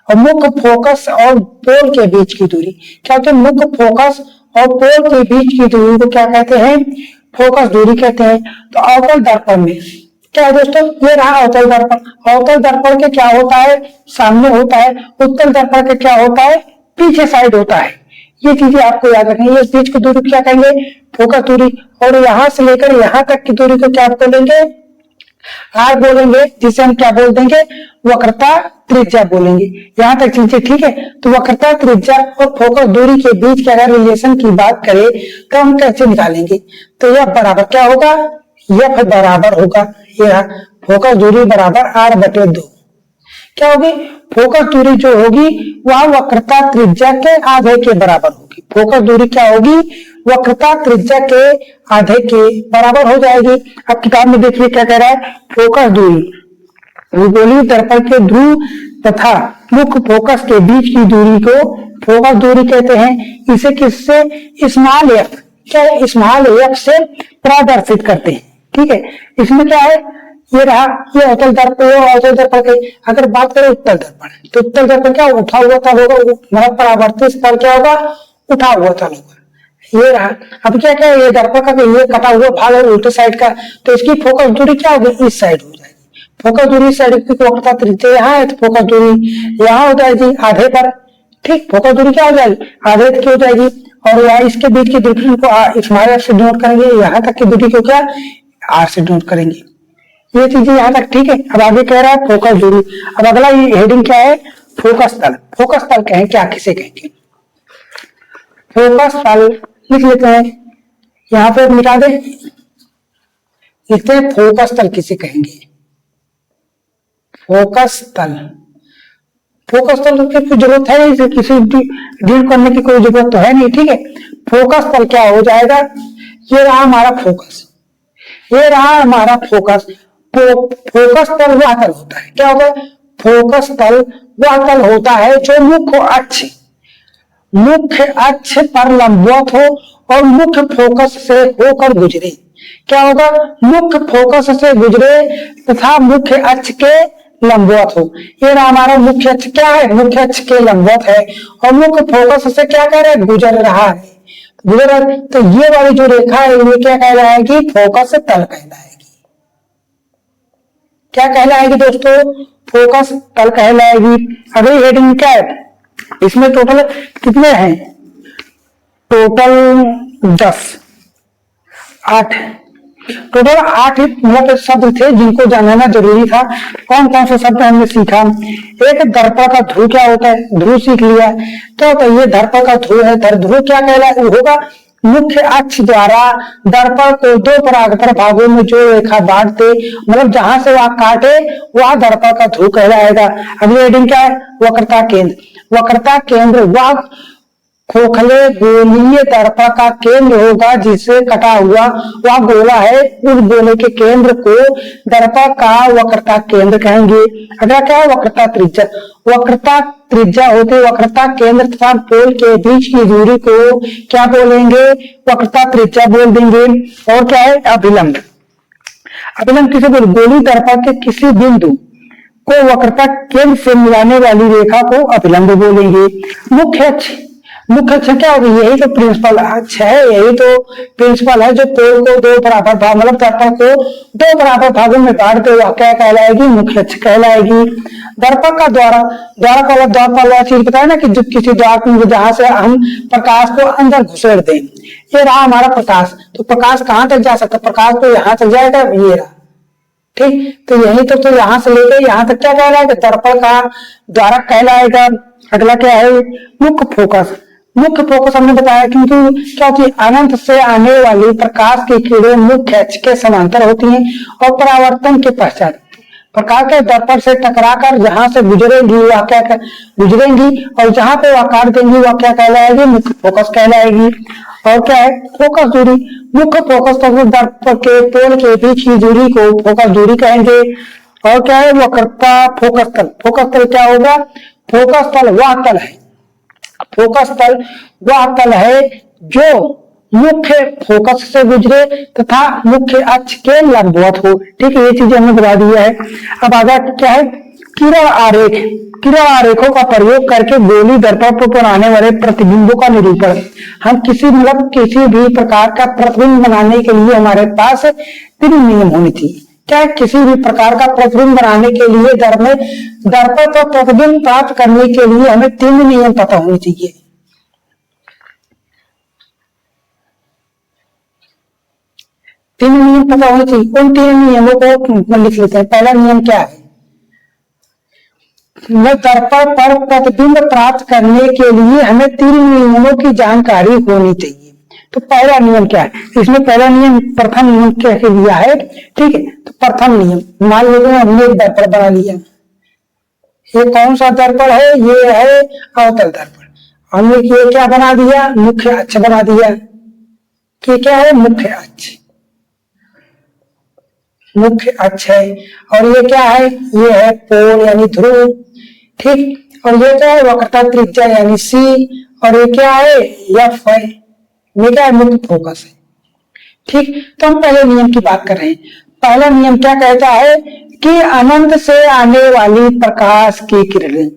और मुख्य फोकस और पोल के बीच की दूरी क्या होती है, मुख्य फोकस और पोल के बीच की दूरी को क्या कहते हैं, फोकस दूरी कहते हैं। तो अवतल दर्पण में क्या है दोस्तों, ये रहा अवतल दर्पण। अवतल दर्पण के क्या होता है, सामने होता है। उत्तल दर्पण के क्या होता है, पीछे साइड होता है। ये चीजें आपको याद रखनी है। इस बीच की दूरी क्या कहेंगे, फोकस दूरी। और यहां से लेकर यहां तक की दूरी को क्या बोलेंगे, आर बोलेंगे, जिसे हम क्या बोल देंगे, वक्रता त्रिज्या बोलेंगे। यहां तक चीजें ठीक है। तो वक्रता त्रिज्या और फोकस दूरी के बीच के अगर रिलेशन की बात करें तो हम कैसे निकालेंगे, तो यह बराबर क्या होगा, यह बराबर होगा, यह फोकस दूरी बराबर आर बटे 2। क्या होगी, फोकस दूरी जो होगी वह वक्रता त्रिज्या के आधे के बराबर होगी। फोकस दूरी क्या होगी, वक्रता त्रिज्या के आधे के बराबर हो जाएगी। अब किताब में देखिए क्या कह रहा है, फोकस दूरी गोलीय दर्पण के ध्रुव तथा मुख्य फोकस के बीच की दूरी को फोकस दूरी कहते हैं। इसे किससे, स्मॉल एफ, क्या स्मॉल एफ से प्रदर्शित करते हैं। ठीक है, इसमें क्या है, ये रहा, ये अवतल दर्पण, अवतल दर्पण के अगर बात करें उत्तल दर्पण, तो उत्तल दर्पण क्या उठा हुआ तल होगा, मतलब परावर्तित तल क्या होगा, उठा हुआ तल होगा। ये रहा। अब क्या क्या ये दर्पण का ये कटा हुआ भाग है उल्टे साइड का, तो इसकी फोकस दूरी क्या होगी, इस साइड हो जाएगी। फोकस दूरी साइड की वक्रता त्रिज्या यहाँ है, तो फोकस दूरी यहाँ हो जाएगी आधे पर। ठीक, फोकस दूरी क्या हो जाएगी, आधे की हो जाएगी। और यहाँ इसके बीच की दूरी को स्मॉल एफ से डिनोट करेंगे, यहाँ तक की दूरी को क्या आर से डिनोट करेंगे। ये चीजें यहाँ तक ठीक है। अब आगे कह रहा है फोकस दूरी। अब अगला ये हेडिंग क्या है, फोकस तल। फोकस तल कहें क्या, किसे कहेंगे, फोकस तल लिख लेते हैं, यहाँ पे मिटा दे, लिखते हैं फोकस तल किसे कहेंगे, फोकस तल। फोकस तल की कोई जरूरत है नहीं, किसी डील करने की कोई जरूरत तो है नहीं। ठीक है, फोकस तल क्या हो जाएगा, ये रहा हमारा फोकस, ये रहा हमारा फोकस। फोकस तल वह तल होता है, क्या होता है, फोकस तल वह तल होता है जो मुख्य अक्ष पर लंबवत हो और मुख्य फोकस से होकर गुजरे। क्या होगा, मुख्य फोकस से गुजरे तथा मुख्य अक्ष के लंबवत हो। ये रहा हमारा मुख्य अक्ष, क्या है, मुख्य अक्ष के लंबवत है और मुख्य फोकस से क्या कर रहा है, गुजर रहा है, गुजर रहा है। तो ये वाली जो रेखा है ये क्या कहलाएगी, फोकस तल कहलाएगी। क्या कहलाएगी दोस्तों, फोकस तल कहलाएगी। अगली हेडिंग क्या है, इसमें टोटल कितने हैं, टोटल 8 टोटल 8 मतलब शब्द थे जिनको जानना जरूरी था। कौन कौन से शब्द हमने सीखा, एक दर्पण का ध्रुव क्या होता है, ध्रुव सीख लिया। तो ये दर्पण का ध्रुव है, ध्रुव क्या कहलाएगा, होगा मुख्य अक्ष द्वारा दर्पण को दो बराबर भागों में जो रेखा बांट दे, मतलब जहां से वह काटे वह दर्पण का ध्रुव कहलाएगा। अगली हेडिंग क्या है, वक्रता केंद्र। वक्रता केंद्र वह खोखले गोलीय दर्पण का केंद्र होगा जिससे कटा हुआ वह गोला है, उस गोले के केंद्र को दर्पण का वक्रता केंद्र कहेंगे। अगला क्या है, वक्रता त्रिज्या। वक्रता त्रिज्या होते वक्रता केंद्र तथा पोल के बीच की दूरी को क्या बोलेंगे, वक्रता त्रिज्या बोल देंगे। और क्या है, अभिलंब। अभिलंब किसे बोल, गोली दर्पण के किसी बिंदु को वक्रता केंद्र से मिलाने वाली रेखा को अभिलंब बोलेंगे। मुख्य अक्ष, मुख्य अक्ष क्या होगी? यही तो प्रिंसिपल अक्ष है, यही तो प्रिंसिपल है जो पोल को दो बराबर भाग मतलब दर्पण को दो बराबर भागों में बांट दे, वह क्या कहलाएगी? मुख्य अक्ष कहलाएगी। दर्पण का द्वारा, द्वारा का द्वारपाल वाला चीज बताया ना कि जब किसी द्वार में जहां से हम प्रकाश को अंदर घुसेड़ दें, ये रहा हमारा प्रकाश, तो प्रकाश कहां तक जा सकता? प्रकाश तो यहाँ तक जाएगा, ये रहा, ठीक। तो यही तो यहाँ से लेकर यहाँ तक क्या कहलाएगा? दर्पण का द्वारा कहलाएगा। अगला क्या है? मुख्य फोकस। मुख्य फोकस हमने बताया क्योंकि क्या होती है? अनंत से आने वाली प्रकाश की किरणें मुख्य अक्ष के समांतर होती हैं और परावर्तन के पश्चात प्रकाश के दर्पण से टकराकर जहां से गुजरेंगी वह क्या गुजरेंगी और जहां पे वह काट देंगी वह क्या कहलाएगी? मुख्य फोकस कहलाएगी। और क्या है? फोकस दूरी। मुख्य फोकस तथा दर्पण के पोल के बीच की दूरी को फोकस दूरी कहेंगे। और क्या है? वक्रता फोकस तल। फोकस तल क्या होगा? फोकस तल वह तल है, फोकस तल वह तल है जो मुख्य फोकस से गुजरे तथा मुख्य अक्ष के लंबवत हो। ठीक है, ये चीजें हमने बता दिया है। अब आगे क्या है? किरण आरेख। किरण आरेखों का प्रयोग करके गोली दर्पण पर आने वाले प्रतिबिंबों का निरूपण। हम किसी भी प्रकार का प्रतिबिंब बनाने के लिए हमारे पास 3 नियम होने चाहिए। क्या? किसी भी प्रकार का प्रतिबिंब बनाने के लिए दर्पण पर प्रतिबिंब प्राप्त करने के लिए हमें 3 नियम पता होने चाहिए। 3 नियम पता होने चाहिए। उन 3 नियमों को लिख लेते हैं। पहला नियम क्या है? दर्पण पर प्रतिबिंब प्राप्त करने के लिए हमें 3 नियमों की जानकारी होनी चाहिए। तो पहला नियम क्या है? इसमें पहला नियम प्रथम नियम क्या दिया है? ठीक है, तो प्रथम नियम मान लीजिए हमने एक दर्पण बना लिया। ये कौन सा दर्पण है? ये है अवतल दर्पण। हमने ये क्या बना दिया? मुख्य अक्ष बना दिया। ये क्या है? मुख्य अक्ष, मुख्य अक्ष है। और ये क्या है? ये है पोल यानी ध्रुव। ठीक, और ये क्या है? वक्रता त्रिज्या यानी सी। और ये क्या है? एफ है। ये क्या है? मुख्य फोकस है। ठीक, तो हम पहले नियम की बात कर रहे हैं। पहला नियम क्या कहता है कि अनंत से आने वाली प्रकाश की किरणें,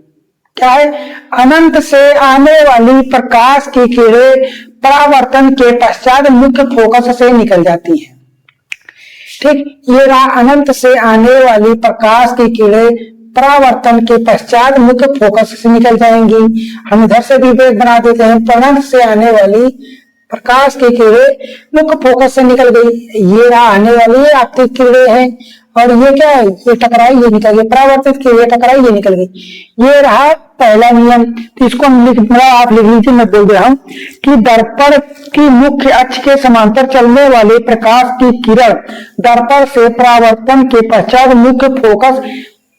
क्या है? अनंत से आने वाली प्रकाश की किरणें परावर्तन के पश्चात मुख्य फोकस से निकल जाती है। ठीक, ये रहा अनंत से आने वाली प्रकाश की किरणें परावर्तन के पश्चात मुख्य फोकस से निकल जाएंगी। हम इधर से भी बना देते हैं। अनंत से आने वाली प्रकाश की किरणें मुख्य फोकस से निकल गई। ये रहा आने वाली आपतित किरणें हैं। और ये क्या है? ये टकराई, ये निकल गई। परावर्तित की ये टकराई, ये निकल गई। ये रहा पहला नियम। तो इसको आप लिख लीजिए, मैं बोल रहा हूं कि दर्पण की मुख्य अक्ष के समांतर चलने वाले प्रकाश की किरण दर्पण से परावर्तन के पश्चात मुख्य फोकस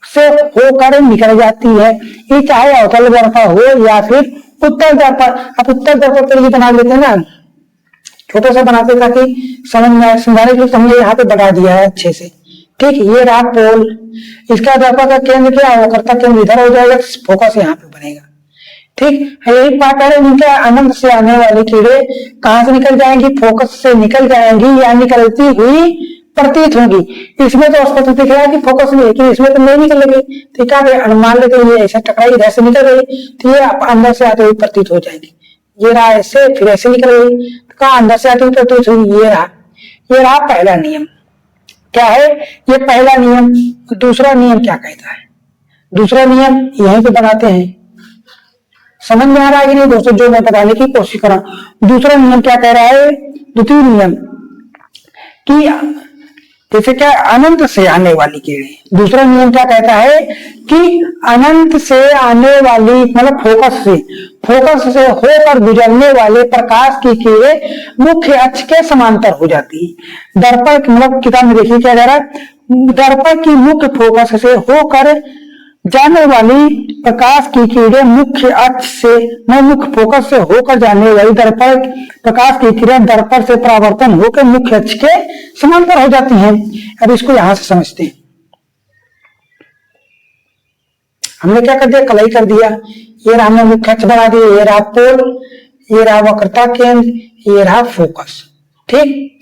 से होकर निकल जाती है। ये चाहे अवतल दर्पण हो या फिर उत्तल दर्पण। अब उत्तल दर्पण तो ये बना लेते हैं ना, छोटा सा बनाते ताकि समझ में आए। समझाने के लिए हमने यहाँ पे बना दिया है अच्छे से। ठीक, ये रहा पोल। इसका दर्पण का केंद्र क्या है? वक्रता केंद्र इधर हो जाएगा, फोकस यहाँ पे बनेगा। ठीक, यही बात है। इनके अनंत से आने वाली किरणें कहां से निकल जाएंगी? फोकस से निकल जाएंगी या निकलती हुई प्रतीत होगी। इसमें तो स्पष्ट दिख रहा है कि फोकस में, लेकिन इसमें तो नहीं निकल गई। ठीक है, अनुमान लेते ये ऐसा टकराई, इधर से निकल गई तो ये अंदर से आते हुए प्रतीत हो जाएगी। ये रहा ऐसे, फिर ऐसे निकल गई तो कहा अंदर से आते हुए प्रतीत हुई। ये रहा पहला नियम। क्या है? ये पहला नियम। दूसरा नियम क्या कहता है? दूसरा नियम यहीं पे बनाते हैं। समझ में आ रहा है कि नहीं दोस्तों? जो मैं बताने की कोशिश कर रहा हूं। दूसरा नियम क्या कह रहा है? द्वितीय नियम कि जैसे क्या? अनंत से आने वाली किरणें। दूसरा नियम क्या कहता है कि अनंत से आने वाली मतलब फोकस से होकर गुजरने वाले प्रकाश की किरणें मुख्य अक्ष के समांतर हो जाती है। दर्पण मतलब किताब में देखिए क्या कह रहा है? दर्पण की मुख्य फोकस से होकर जाने वाली प्रकाश की किरणें मुख्य अक्ष से मुख्य फोकस से होकर जाने वाली दर्पण प्रकाश की किरण दर्पण से परावर्तन होकर मुख्य अक्ष के समांतर हो जाती हैं। अब इसको यहां से समझते हैं। हमने क्या कर दिया? कलाई कर दिया। ये रहा हमने मुख्य अक्ष बना दिया। ये रहा पोल, ये रहा वक्रता केंद्र, ये रहा फोकस। ठीक,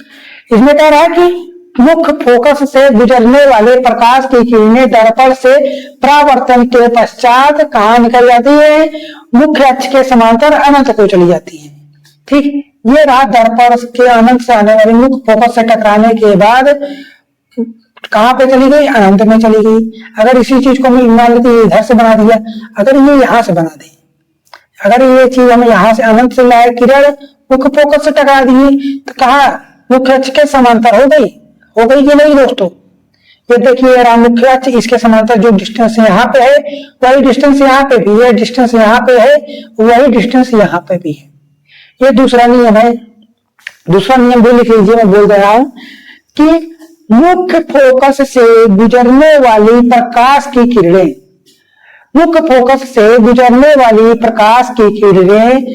इसमें कह रहा है कि मुख्य फोकस से गुजरने वाले प्रकाश की किरणें दर्पण से परावर्तन के पश्चात कहाँ निकल जाती है? मुख्य अक्ष के समांतर अनंत को चली जाती है। ठीक, ये रहा दर्पण के अनंत से आने वाली मुख्य फोकस से टकराने के बाद कहाँ पे चली गई? अनंत में चली गई। अगर इसी चीज को हम मान लेते इधर से बना दिया, अगर ये यहाँ से बना दी, अगर ये चीज हम यहाँ से अनंत से लाए, किरण मुख्य फोकस से टकरा दी तो कहाँ? मुख्य अक्ष के समांतर हो गई कि नहीं दोस्तों? ये देखिए राम मुख्य अक्ष, इसके समांतर जो डिस्टेंस यहाँ पे है वही डिस्टेंस यहाँ पे भी है, डिस्टेंस यहाँ पे है वही डिस्टेंस यहाँ पे भी है। ये दूसरा नियम है। दूसरा नियम भी लिख लीजिए, मैं बोल रहा हूं कि मुख्य फोकस से गुजरने वाली प्रकाश की किरणें, मुख्य फोकस से गुजरने वाली प्रकाश की किरणें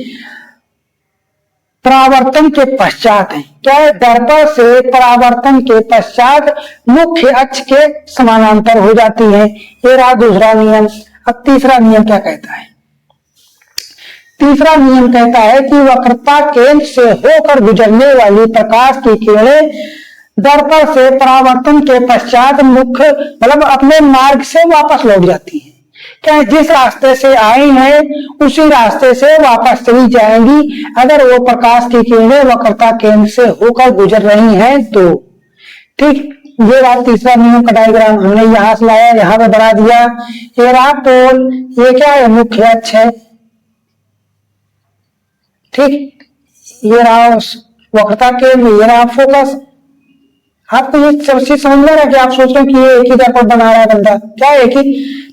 परावर्तन के पश्चात है। क्या है? दर्पण से परावर्तन के पश्चात मुख्य अक्ष के समानांतर हो जाती है। ये रहा दूसरा नियम। अब तीसरा नियम क्या कहता है? तीसरा नियम कहता है कि वक्रता केंद्र से होकर गुजरने वाली प्रकाश की किरणें दर्पण से परावर्तन के पश्चात मुख्य मतलब अपने मार्ग से वापस लौट जाती है। क्या जिस रास्ते से आई है उसी रास्ते से वापस चली जाएंगी अगर वो प्रकाश की किरणें वक्रता केंद्र से होकर गुजर रही हैं तो। ठीक, ये रहा तीसरा नियम का डायग्राम। हमने यहां से लाया, यहाँ पे बना दिया। ये रहा पोल, ये क्या है? मुख्य अक्ष है। ठीक, ये रहा वक्रता केंद्र, ये रहा फोकस। आपको ये सब चीज समझ में आ रहा है कि आप सोच रहे हैं कि ये एक ही दर्पण बना रहा है बंदा, क्या एक ही?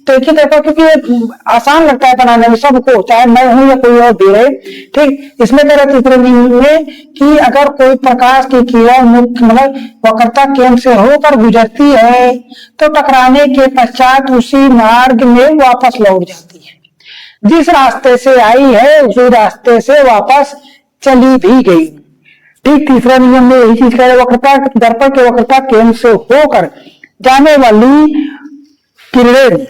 तो एक ही दर्पण, क्योंकि ये आसान लगता है बनाने में सबको, चाहे मैं हूं या कोई और भी रहे। ठीक, इसमें मेरा तीसरे नियम में कि अगर कोई प्रकाश की किरण मुख्य मतलब वक्रता केंद्र से होकर गुजरती है तो टकराने के पश्चात उसी मार्ग में वापस लौट जाती है। जिस रास्ते से आई है उसी रास्ते से वापस चली भी गई। ठीक, तीसरा नियम में यही चीज कह रहे, वक्रता दर्पण के वक्रता केंद्र से होकर जाने वाली किरणें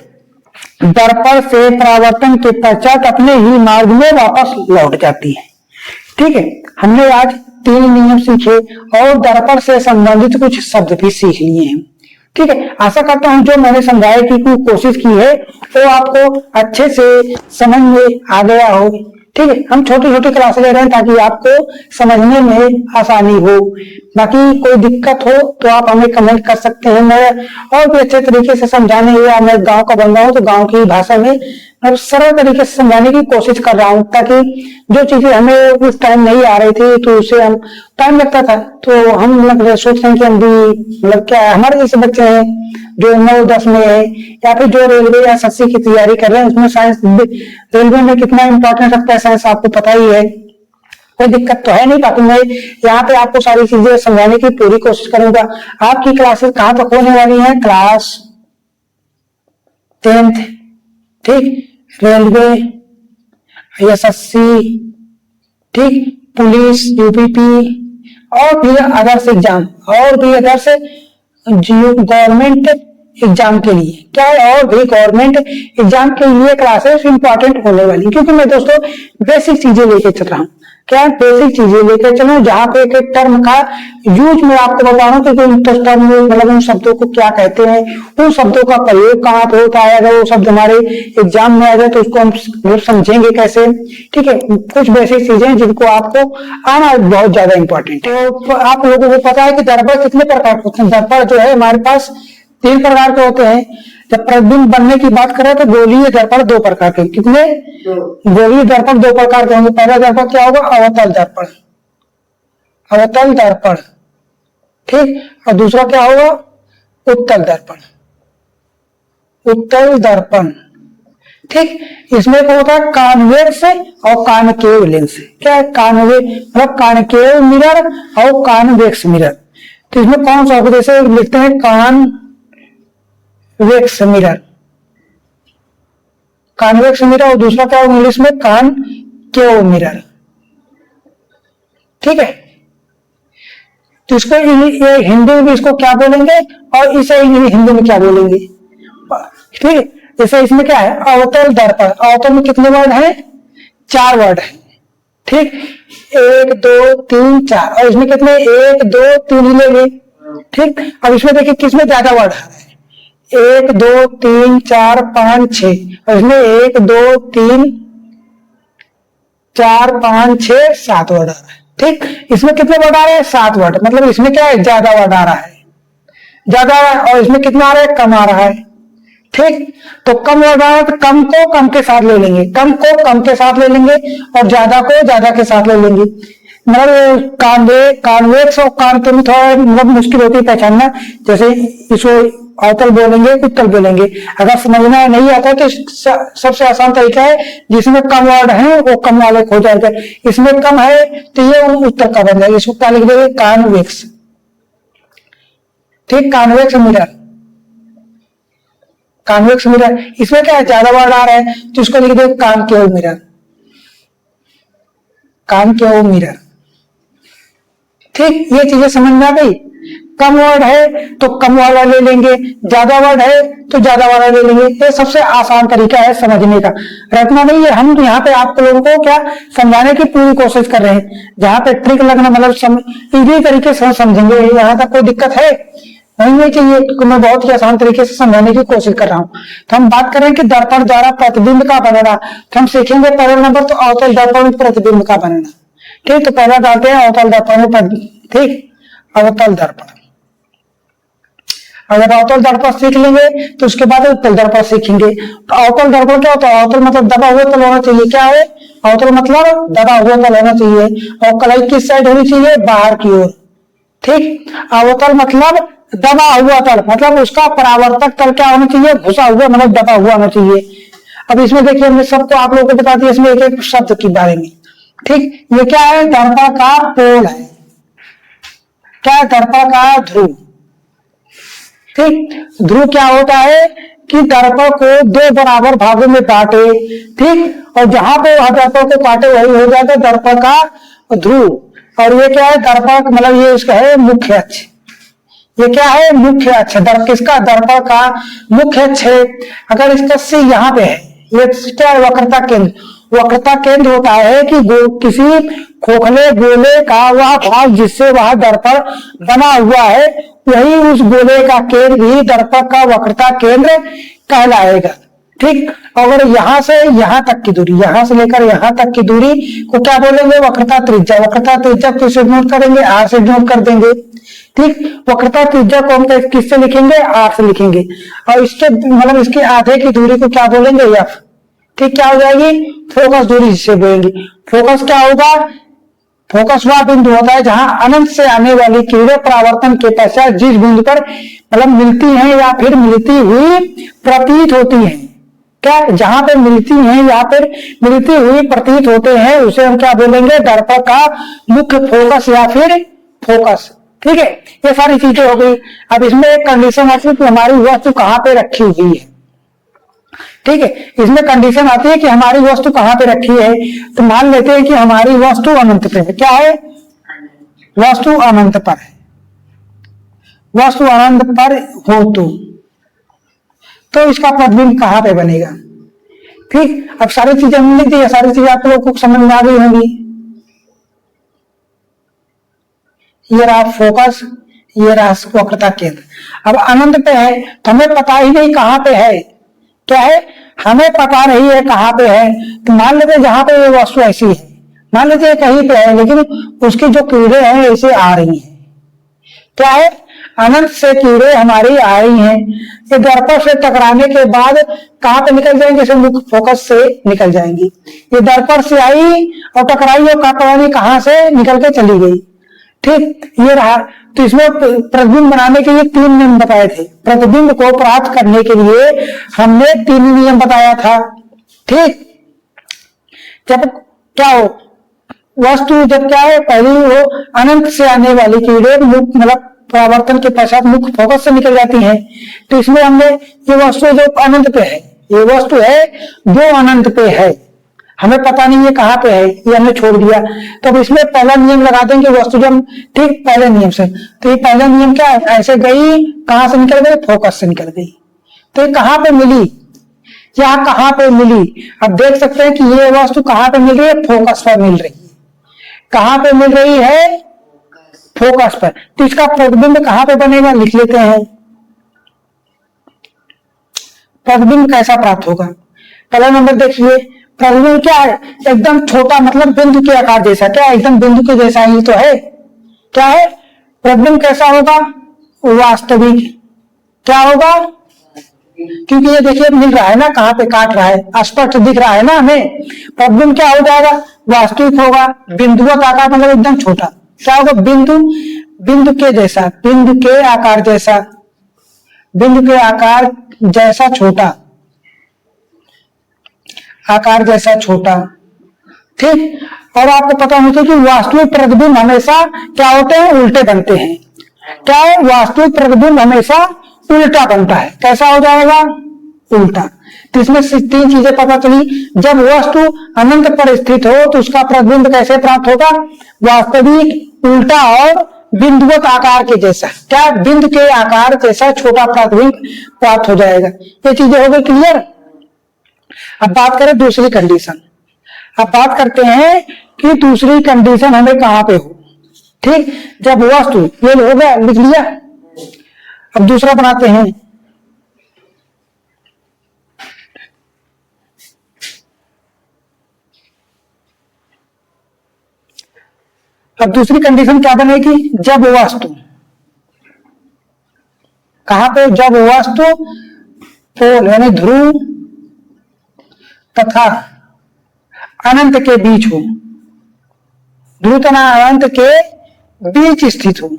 दर्पण से परावर्तन के पश्चात अपने ही मार्ग में वापस लौट जाती है। ठीक है, हमने आज 3 नियम सीखे और दर्पण से संबंधित कुछ शब्द भी सीख लिए हैं। ठीक है, आशा करता हूं जो मैंने समझाने की कोशिश की है वो आपको अच्छे से समझ में आ गया हो। ठीक है, हम छोटी छोटी क्लासें ले रहे हैं ताकि आपको समझने में आसानी हो। बाकी कोई दिक्कत हो तो आप हमें कमेंट कर सकते हैं। मैं और भी अच्छे तरीके से समझाने, या मैं गांव का बंदा हूं तो गांव की भाषा में मैं सरल तरीके से समझाने की कोशिश कर रहा हूं, ताकि जो चीजें हमें उस टाइम नहीं आ रही थी तो उसे हम टाइम लगता था तो हम मतलब सोचते हैं कि हम भी मतलब क्या हमारे जैसे बच्चे हैं जो 9-10 में है या फिर जो रेलवे या एसएससी की तैयारी कर रहे हैं, उसमें साइंस, रेलवे में कितना इंपॉर्टेंट रखता है साइंस आपको पता ही है। कोई दिक्कत तो है नहीं। बाकी मैं यहाँ पे आपको सारी चीजें समझाने की पूरी कोशिश करूंगा। आपकी क्लासेस कहाँ तक होने वाली है? क्लास 10th, ठीक, रेलवे, एसएससी, ठीक, पुलिस, यूपीपी और भी अदर्स एग्जाम, और भी अदर्स गवर्नमेंट एग्जाम के लिए, क्या है, और भी गवर्नमेंट एग्जाम के लिए क्लासेस इंपॉर्टेंट होने वाली। क्योंकि मैं दोस्तों बेसिक चीजें लेके चल रहा हूँ, क्या बेसिक चीजें लेकर चलो, जहाँ पे एक टर्म का यूज मैं आपको बता रहा हूँ कि टर्म मतलब उन शब्दों को क्या कहते हैं, उन शब्दों का प्रयोग कहाँ पे होता है, अगर वो शब्द हमारे एग्जाम में आ जाए तो उसको हम समझेंगे कैसे। ठीक है, कुछ बेसिक चीजें जिनको आपको आना बहुत ज्यादा इंपॉर्टेंट है। तो आप लोगों को पता है कि दर्पण कितने प्रकार के होते हैं। दर्पण जो है हमारे पास 3 प्रकार के होते हैं। जब प्रतिबिंब बनने की बात करें तो गोलीय दर्पण 2 प्रकार के। कितने? गोलीय दर्पण 2 प्रकार के होंगे। पहला दर्पण क्या होगा? अवतल दर्पण, अवतल दर्पण, ठीक। और दूसरा क्या होगा? उत्तल दर्पण, उत्तल दर्पण, ठीक। इसमें क्या होता है? कॉन्वेक्स और कॉनकेव लेंस। क्या है? कॉन्वेक्स मतलब कॉनकेव मिरर और कॉन्वेक्स मिरर। तो इसमें कौन सा? जैसे लिखते हैं कॉन्वेक्स मिरर, कॉन्वेक्स मिरर, और दूसरा क्या होगा इंग्लिश में? कॉनकेव मिरर, ठीक है। तो इसको हिंदी में इसको क्या बोलेंगे और इसे हिंदी में क्या बोलेंगे, ठीक है। जैसे इसमें क्या है? अवतल दर्पण। अवतल में कितने वर्ड हैं? 4 वर्ड हैं, ठीक। 1 2 3 4। और इसमें कितने? 1 2 3 ही लेंगे, ठीक, अब इसमें देखिए किसमें ज्यादा वर्ड आ रहा है, 1 2 3 4 5 6, और इसमें 1 2 3 4 5 6 7 वर्ड आ रहा है। ठीक, इसमें कितने वर्ड आ रहे हैं, 7 वर्ड, मतलब इसमें क्या है, ज्यादा वर्ड आ रहा है, ज्यादा, और इसमें कितना आ रहा है, कम आ रहा है। ठीक, तो कम वर्ड आ रहा है तो कम को कम के साथ ले लेंगे, कम को कम के साथ ले लेंगे, और ज्यादा को ज्यादा के साथ ले लेंगे। मतलब कॉन्वेक्स और कॉन्केव थोड़ा मतलब मुश्किल होती है पहचानना, जैसे इसको अवतल बोलेंगे उत्तल बोलेंगे, अगर समझना नहीं आता तो सबसे आसान तरीका है जिसमें कम वर्ड है वो कम वाले हो जाएगा, इसमें कम है तो ये उत्तर का बन जाएगा, इसको क्या लिख देंगे, कॉन्वेक्स। ठीक, कॉन्वेक्स मिरर, कॉन्वेक्स मिरर, इसमें क्या है, ज्यादा वर्ड आ रहा है तो इसको लिख देंगे कॉनकेव मिरर, कॉनकेव मिरर। ठीक, ये चीजें समझ में आ गई, कम वर्ड है तो कम वाला ले लेंगे, ज्यादा वर्ड है तो ज्यादा वाला ले लेंगे, ये सबसे आसान तरीका है समझने का, रटना नहीं है। हम यहाँ पे आप लोगों को क्या समझाने की पूरी कोशिश कर रहे हैं, जहाँ पे ट्रिक लगना मतलब इजी तरीके से समझेंगे, यहाँ तक कोई दिक्कत है नहीं है कि ये मैं बहुत ही आसान तरीके से समझाने की कोशिश कर रहा हूँ। तो हम बात करें कि दर्पण द्वारा प्रतिबिंब का बनना, तो हम सीखेंगे पहला नंबर तो अवतल दर्पण प्रतिबिंब का बनना। ठीक, तो पहला डालते हैं अवतल दर्पण, ठीक, अवतल दर्पण। अगर अवतल दर्पण सीख लेंगे तो उसके बाद उत्तल दर्पण सीखेंगे। तो अवतल दर्पण क्या होता है, अवतल मतलब दबा हुआ तल होना चाहिए, क्या है अवतल मतलब दबा हुआ तल होना चाहिए, और कलाई किस साइड होनी चाहिए, बाहर की ओर। ठीक, अवतल मतलब दबा हुआ तल, मतलब उसका परावर्तक तल क्या होना चाहिए, घुसा हुआ मतलब दबा हुआ होना चाहिए। अब इसमें देखिए हमने सबको आप लोगों को बता दिया इसमें एक एक शब्द के बारे में। ठीक, ये क्या है, दर्पण का पोल है, क्या दर्पण का ध्रुव। ठीक, ध्रुव क्या होता है कि दर्पण को 2 बराबर भागों में बांटे, ठीक, और जहां पे वह दर्पण को काटे वही हो जाता है दर्पण का ध्रुव। और ये क्या है, दर्पण मतलब ये इसका है मुख्य अक्ष, ये क्या है मुख्य अक्ष, किसका, दर्पण का मुख्य अक्ष है। अगर इसका सी यहाँ पे है, ये क्या है, वक्रता केंद्र, वक्रता केंद्र होता है कि किसी खोखले गोले का वह भाग जिससे वह दर्पण बना हुआ है, वही उस गोले का केंद्र भी दर्पण का वक्रता केंद्र कहलाएगा। ठीक, अगर यहाँ से यहाँ तक की दूरी, यहाँ से लेकर यहाँ तक की दूरी को क्या बोलेंगे, वक्रता त्रिज्या। वक्रता त्रिज्या किससे नोट करेंगे, आर से नोट कर देंगे। ठीक, वक्रता त्रिज्या को हम किससे लिखेंगे, आर से लिखेंगे, और इसके मतलब इसके आधे की दूरी को क्या बोलेंगे, एफ। ठीक, क्या हो जाएगी, फोकस दूरी जिससे बोलेंगे। फोकस क्या होगा, फोकस वह बिंदु होता है जहां अनंत से आने वाली किरणें परावर्तन के पश्चात जिस बिंदु पर मतलब मिलती हैं या फिर मिलती हुई प्रतीत होती हैं, क्या जहां पे मिलती हैं या फिर मिलती हुई प्रतीत होते हैं उसे हम क्या बोलेंगे, दर्पण का मुख्य फोकस या फिर फोकस। ठीक है, ये सारी चीजें हो गई। अब इसमें एक कंडीशन आती है कि हमारी वस्तु कहाँ पे रखी हुई है। ठीक है, इसमें कंडीशन आती है कि हमारी वस्तु कहाँ पे रखी है। तो मान लेते हैं कि हमारी वस्तु अनंत पे है, क्या है, वस्तु अनंत पर है, वस्तु अनंत पर हो तो इसका प्रतिबिंब कहाँ पे बनेगा। ठीक, अब सारी चीजें हमने लिख दी है, सारी चीजें आप लोगों को समझ में आ गई होंगी। ये रहा फोकस, ये रहा वक्रता केंद्र। अब अनंत पे है तो हमें पता ही नहीं कहाँ पे है, क्या है, हमें पता नहीं है कहाँ पे है। तो मान लेते जहां पे ये वस्तु ऐसी है, मान लेते कहीं पे है लेकिन उसकी जो कीड़े हैं ऐसे आ रही हैं, क्या है, अनंत से कीड़े हमारी आ रही हैं। ये दर्पण से टकराने के बाद कहाँ पे निकल जाएंगे, इसे मुख्य फोकस से निकल जाएंगी। ये दर्पण से आई और टकराई और कहाँ से निकल के चली गई। ठीक, ये रहा। तो इसमें प्रतिबिंब बनाने के लिए 3 नियम बताए थे। प्रतिबिंब को प्राप्त करने के लिए हमने 3 नियम बताया था। ठीक, जब क्या हो, वस्तु जब क्या है, पहले वो अनंत से आने वाली कीड़े मतलब परावर्तन के पश्चात मुख्य फोकस से निकल जाती हैं। तो इसमें हमने ये वस्तु जो अनंत पे है, ये वस्तु है जो अनंत पे है, हमें पता नहीं है कहाँ पे है, ये हमने छोड़ दिया। तो अब इसमें पहला नियम लगा देंगे वस्तु जब, ठीक, पहले नियम से। तो ये पहला नियम क्या है, ऐसे गई, कहाँ से निकल गई, फोकस से निकल गई। तो ये कहाँ पे मिली, यहाँ कहाँ पे मिली। अब देख सकते हैं कि ये वस्तु कहाँ पे मिल रही है, फोकस पर मिल रही है। कहाँ पे मिल रही है, फोकस पर। तो इसका प्रतिबिंब कहां पे बनेगा, लिख लेते हैं। प्रतिबिंब कैसा प्राप्त होगा, पहला नंबर देखिए, प्रतिबिंब क्या है, एकदम छोटा, मतलब बिंदु के आकार जैसा। क्या एकदम बिंदु के जैसा ही तो है, क्या है, प्रतिबिंब कैसा होगा, वास्तविक। क्या होगा, क्योंकि ये देखिए मिल रहा है ना, कहां पे काट रहा है, स्पष्ट दिख रहा है ना हमें। प्रतिबिंब क्या हो जाएगा, वास्तविक होगा, बिंदुवत आकार, मतलब एकदम छोटा। क्या होगा, बिंदु, बिंदु के जैसा, बिंदु के आकार जैसा, बिंदु के आकार जैसा छोटा, आकार जैसा छोटा। ठीक, और आपको पता होना चाहिए कि वास्तविक प्रतिबिंब हमेशा क्या होते हैं, उल्टे बनते हैं। क्या है, वास्तविक प्रतिबिंब हमेशा उल्टा बनता है। कैसा हो जाएगा, उल्टा। तो इसमें से तीन चीजें पता चली, जब वस्तु अनंत पर स्थित हो तो उसका प्रतिबिंब कैसे प्राप्त होगा, वास्तविक, उल्टा और बिंदुवत आकार के जैसा। क्या, बिंदु के आकार जैसा छोटा प्रतिबिंब प्राप्त हो जाएगा। ये चीजें हो गई क्लियर। अब बात करें दूसरी कंडीशन। अब बात करते हैं कि दूसरी कंडीशन हमें कहां पे हो। ठीक, जब वस्तु, ये हो गया, लिख लिया। अब दूसरा बनाते हैं। अब दूसरी कंडीशन क्या बनेगी, जब वस्तु कहां पे, जब वस्तु पोल यानी ध्रुव तथा अनंत के बीच हो, ध्रुव तथा अनंत के बीच स्थित हो।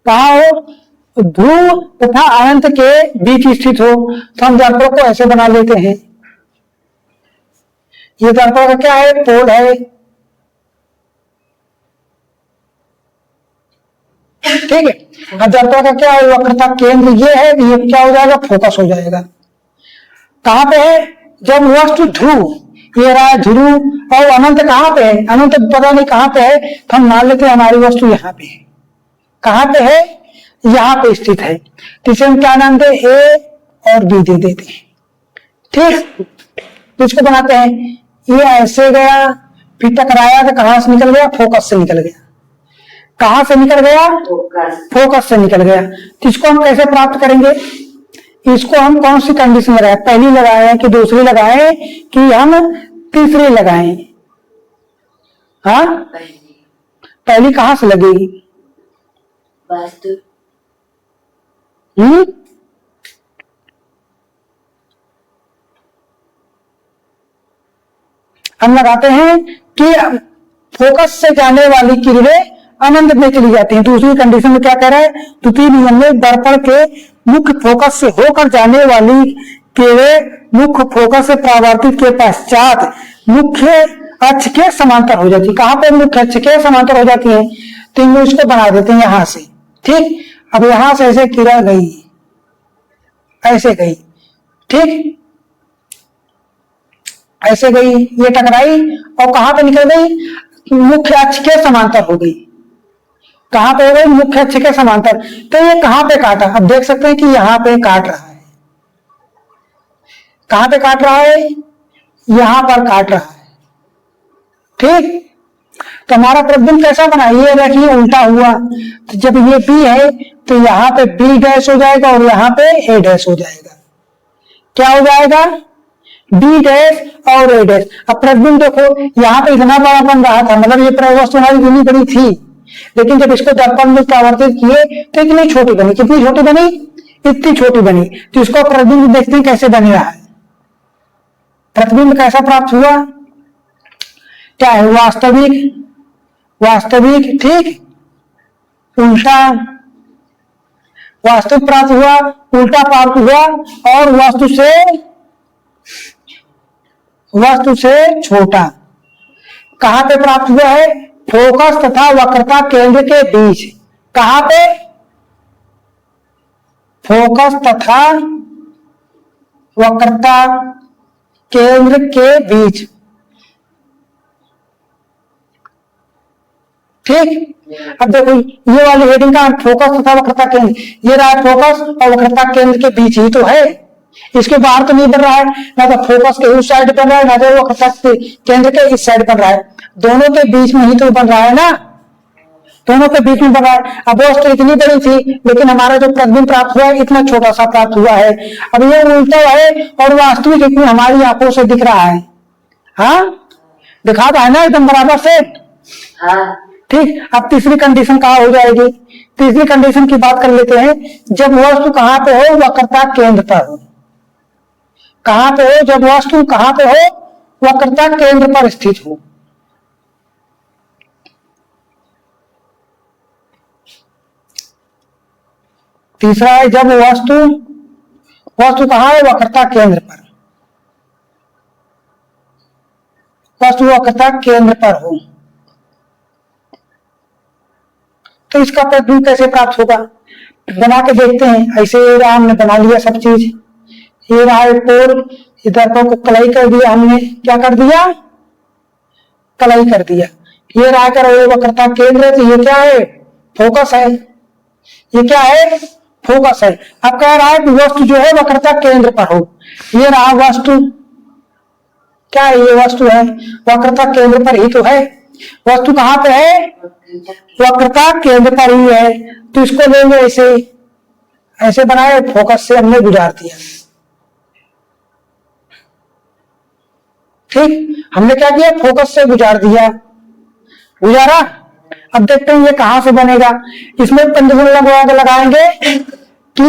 कहा हो, ध्रुव तथा अनंत के बीच स्थित हो। तो हम दर्पण को ऐसे बना लेते हैं, ये दर्पण का क्या है, पोल है। ठीक है, अब दर्पण का क्या है, वक्रता केंद्र ये है, ये क्या हो जाएगा, फोकस हो जाएगा। कहां पे है, जब वस्तु ध्रुव, ये रहा ध्रुव, और अनंत कहां पे है, अनंत पता नहीं कहां पे है, तो हम मान लेते हैं हमारी वस्तु यहाँ पे है। कहां पे है, यहाँ पे स्थित है। तो इसे हम क्या नाम दे, ए और बी दे देते हैं। ठीक, तो इसको बनाते हैं, ये ऐसे गया, फिर टकराया तो कहां से निकल गया, फोकस से निकल गया। कहां से निकल गया, फोकस से निकल गया। तो इसको हम कैसे प्राप्त करेंगे, इसको हम कौन सी कंडीशन लगाए, पहली लगाए कि दूसरी लगाए कि हम तीसरी लगाए। हाँ, पहली कहां से लगेगी, वास्तु, हम लगाते हैं कि फोकस से जाने वाली किरणें अनंत में चली जाती हैं। दूसरी कंडीशन में क्या कह रहा है, द्वितीय नियम में दर्पण के मुख्य फोकस से होकर जाने वाली किरणें मुख्य फोकस से परावर्तित के पश्चात मुख्य अक्ष के समांतर हो जाती है। कहां पे, मुख्य अक्ष के समांतर हो जाती है। तो इन इसको बना देते हैं यहां से। ठीक, अब यहां से ऐसे किरण गई, ऐसे गई। ठीक, ऐसे गई, ये टकराई और कहां पे निकल गई, मुख्य अक्ष के समांतर हो गई। कहां पे हो गई, मुख्य अक्ष के समांतर। तो ये कहां पे काटा, अब देख सकते हैं कि यहां पे काट रहा है। कहां पे काट रहा है, यहां पर काट रहा है। ठीक, तो हमारा प्रतिबिंब कैसा बना, ये देखिए उल्टा हुआ। तो जब ये बी है तो यहाँ पे बी डैश हो जाएगा और यहाँ पे ए डैश हो जाएगा। क्या हो जाएगा, बी डैश और ए डैश। अब प्रतिबिंब देखो यहाँ पे इतना बड़ा बन रहा था, मतलब ये वस्तु हमारी इतनी बड़ी थी, लेकिन जब इसको दर्पण में परावर्तित किए तो इतनी छोटी बनी। कितनी छोटी बनी, इतनी छोटी बनी। तो इसको प्रतिबिंब देखते हैं कैसे बन रहा है, प्रतिबिंब कैसा प्राप्त हुआ, क्या है, वास्तविक, वास्तविक। ठीक, उल्टा, वास्तविक प्राप्त हुआ, उल्टा प्राप्त हुआ और वस्तु से छोटा। कहां पे प्राप्त हुआ है, फोकस तथा वक्रता केंद्र के बीच। कहां पे, फोकस तथा वक्रता केंद्र के बीच। ठीक, अब देखो ये वाली हेडिंग का फोकस तथा वक्रता केंद्र, ये रहा फोकस और वक्रता केंद्र के बीच ही तो है। इसके बाहर तो नहीं बन रहा है, ना तो फोकस के उस साइड बन रहा है, ना तो वक्रता के केंद्र के इस साइड बन रहा है, दोनों के बीच में ही तो बन रहा है ना, दोनों के बीच में बन रहा है। अब वस्तु इतनी बड़ी थी लेकिन हमारा जो प्रतिबिंब प्राप्त हुआ है इतना छोटा सा प्राप्त हुआ है। अब ये उल्टा है और वास्तविक इतनी हमारी आंखों से दिख रहा है। हाँ, दिखाता है ना एकदम बराबर से। हाँ। ठीक, अब तीसरी कंडीशन कहाँ हो जाएगी? तीसरी कंडीशन की बात कर लेते हैं, जब वस्तु कहाँ पे हो? वक्रता केंद्र पर हो। कहाँ पे हो? जब वस्तु कहाँ पे हो? वक्रता केंद्र पर स्थित हो। तीसरा है जब वस्तु कहाँ है? वक्रता केंद्र पर। वस्तु वक्रता केंद्र पर हो तो इसका प्रतिबिंब कैसे प्राप्त होगा? बना के देखते हैं। ऐसे हमने बना लिया सब चीज, ये रहा एक पोल, इधर को कलाई कर दिया हमने, क्या कर दिया? कलाई कर दिया। ये रहा कर वक्रता केंद्र, तो ये क्या है? फोकस है। ये क्या है? फोकस है। अब कह रहा है कि वस्तु जो है वक्रता केंद्र पर हो। ये रहा वस्तु, क्या है? ये वस्तु है, वक्रता केंद्र पर ही तो है। वस्तु कहाँ पे है? वक्रता केंद्र पर ही है। तो इसको लेंगे ऐसे, ऐसे बनाए, फोकस से हमने गुजार दिया। ठीक, हमने क्या किया? फोकस से गुजार दिया, गुजारा। अब देखते हैं ये कहां से बनेगा। इसमें पंद्रह लगाएंगे कि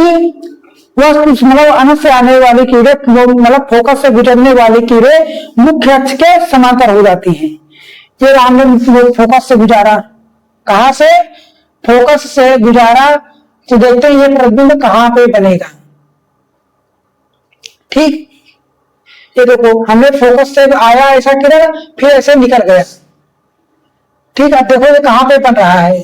वस्तु मतलब अनंत से आने वाली कीड़े, मतलब फोकस से गुजरने वाली कीड़े मुख्य अक्ष के समांतर हो जाती हैं। ये हमने फोकस से गुजारा, कहां से? फोकस से गुजारा। तो देखते हैं ये प्रतिबिंब कहां पे बनेगा। ठीक, ये देखो हमने फोकस से आया ऐसा किरण, फिर ऐसे निकल गया। ठीक है, देखो ये कहां पे बन रहा है।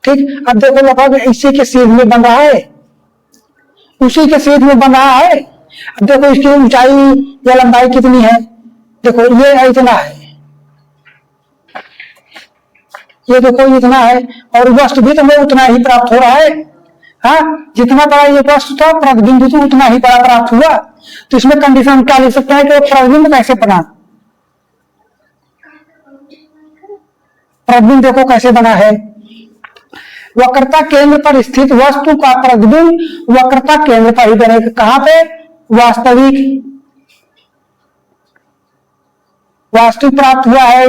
ठीक, अब देखो लगभग इसी के सीध में बन रहा है, उसी के सीध में बन रहा है। अब देखो इसकी ऊंचाई या लंबाई कितनी है? देखो ये इतना है, ये देखो इतना है, और वस्तु भी तुम्हें उतना ही प्राप्त हो रहा है। हाँ, जितना बड़ा ये वस्तु था प्रतिबिंब तो उतना ही बड़ा प्राप्त हुआ। तो इसमें कंडीशन क्या लिख सकते हैं कि प्रतिबिंब कैसे बना? प्रतिबिंब देखो कैसे बना है। वक्रता केंद्र पर स्थित वस्तु का प्रतिबिंब वक्रता केंद्र पर ही बनेगा। कहां पे? वास्तविक प्राप्त हुआ है,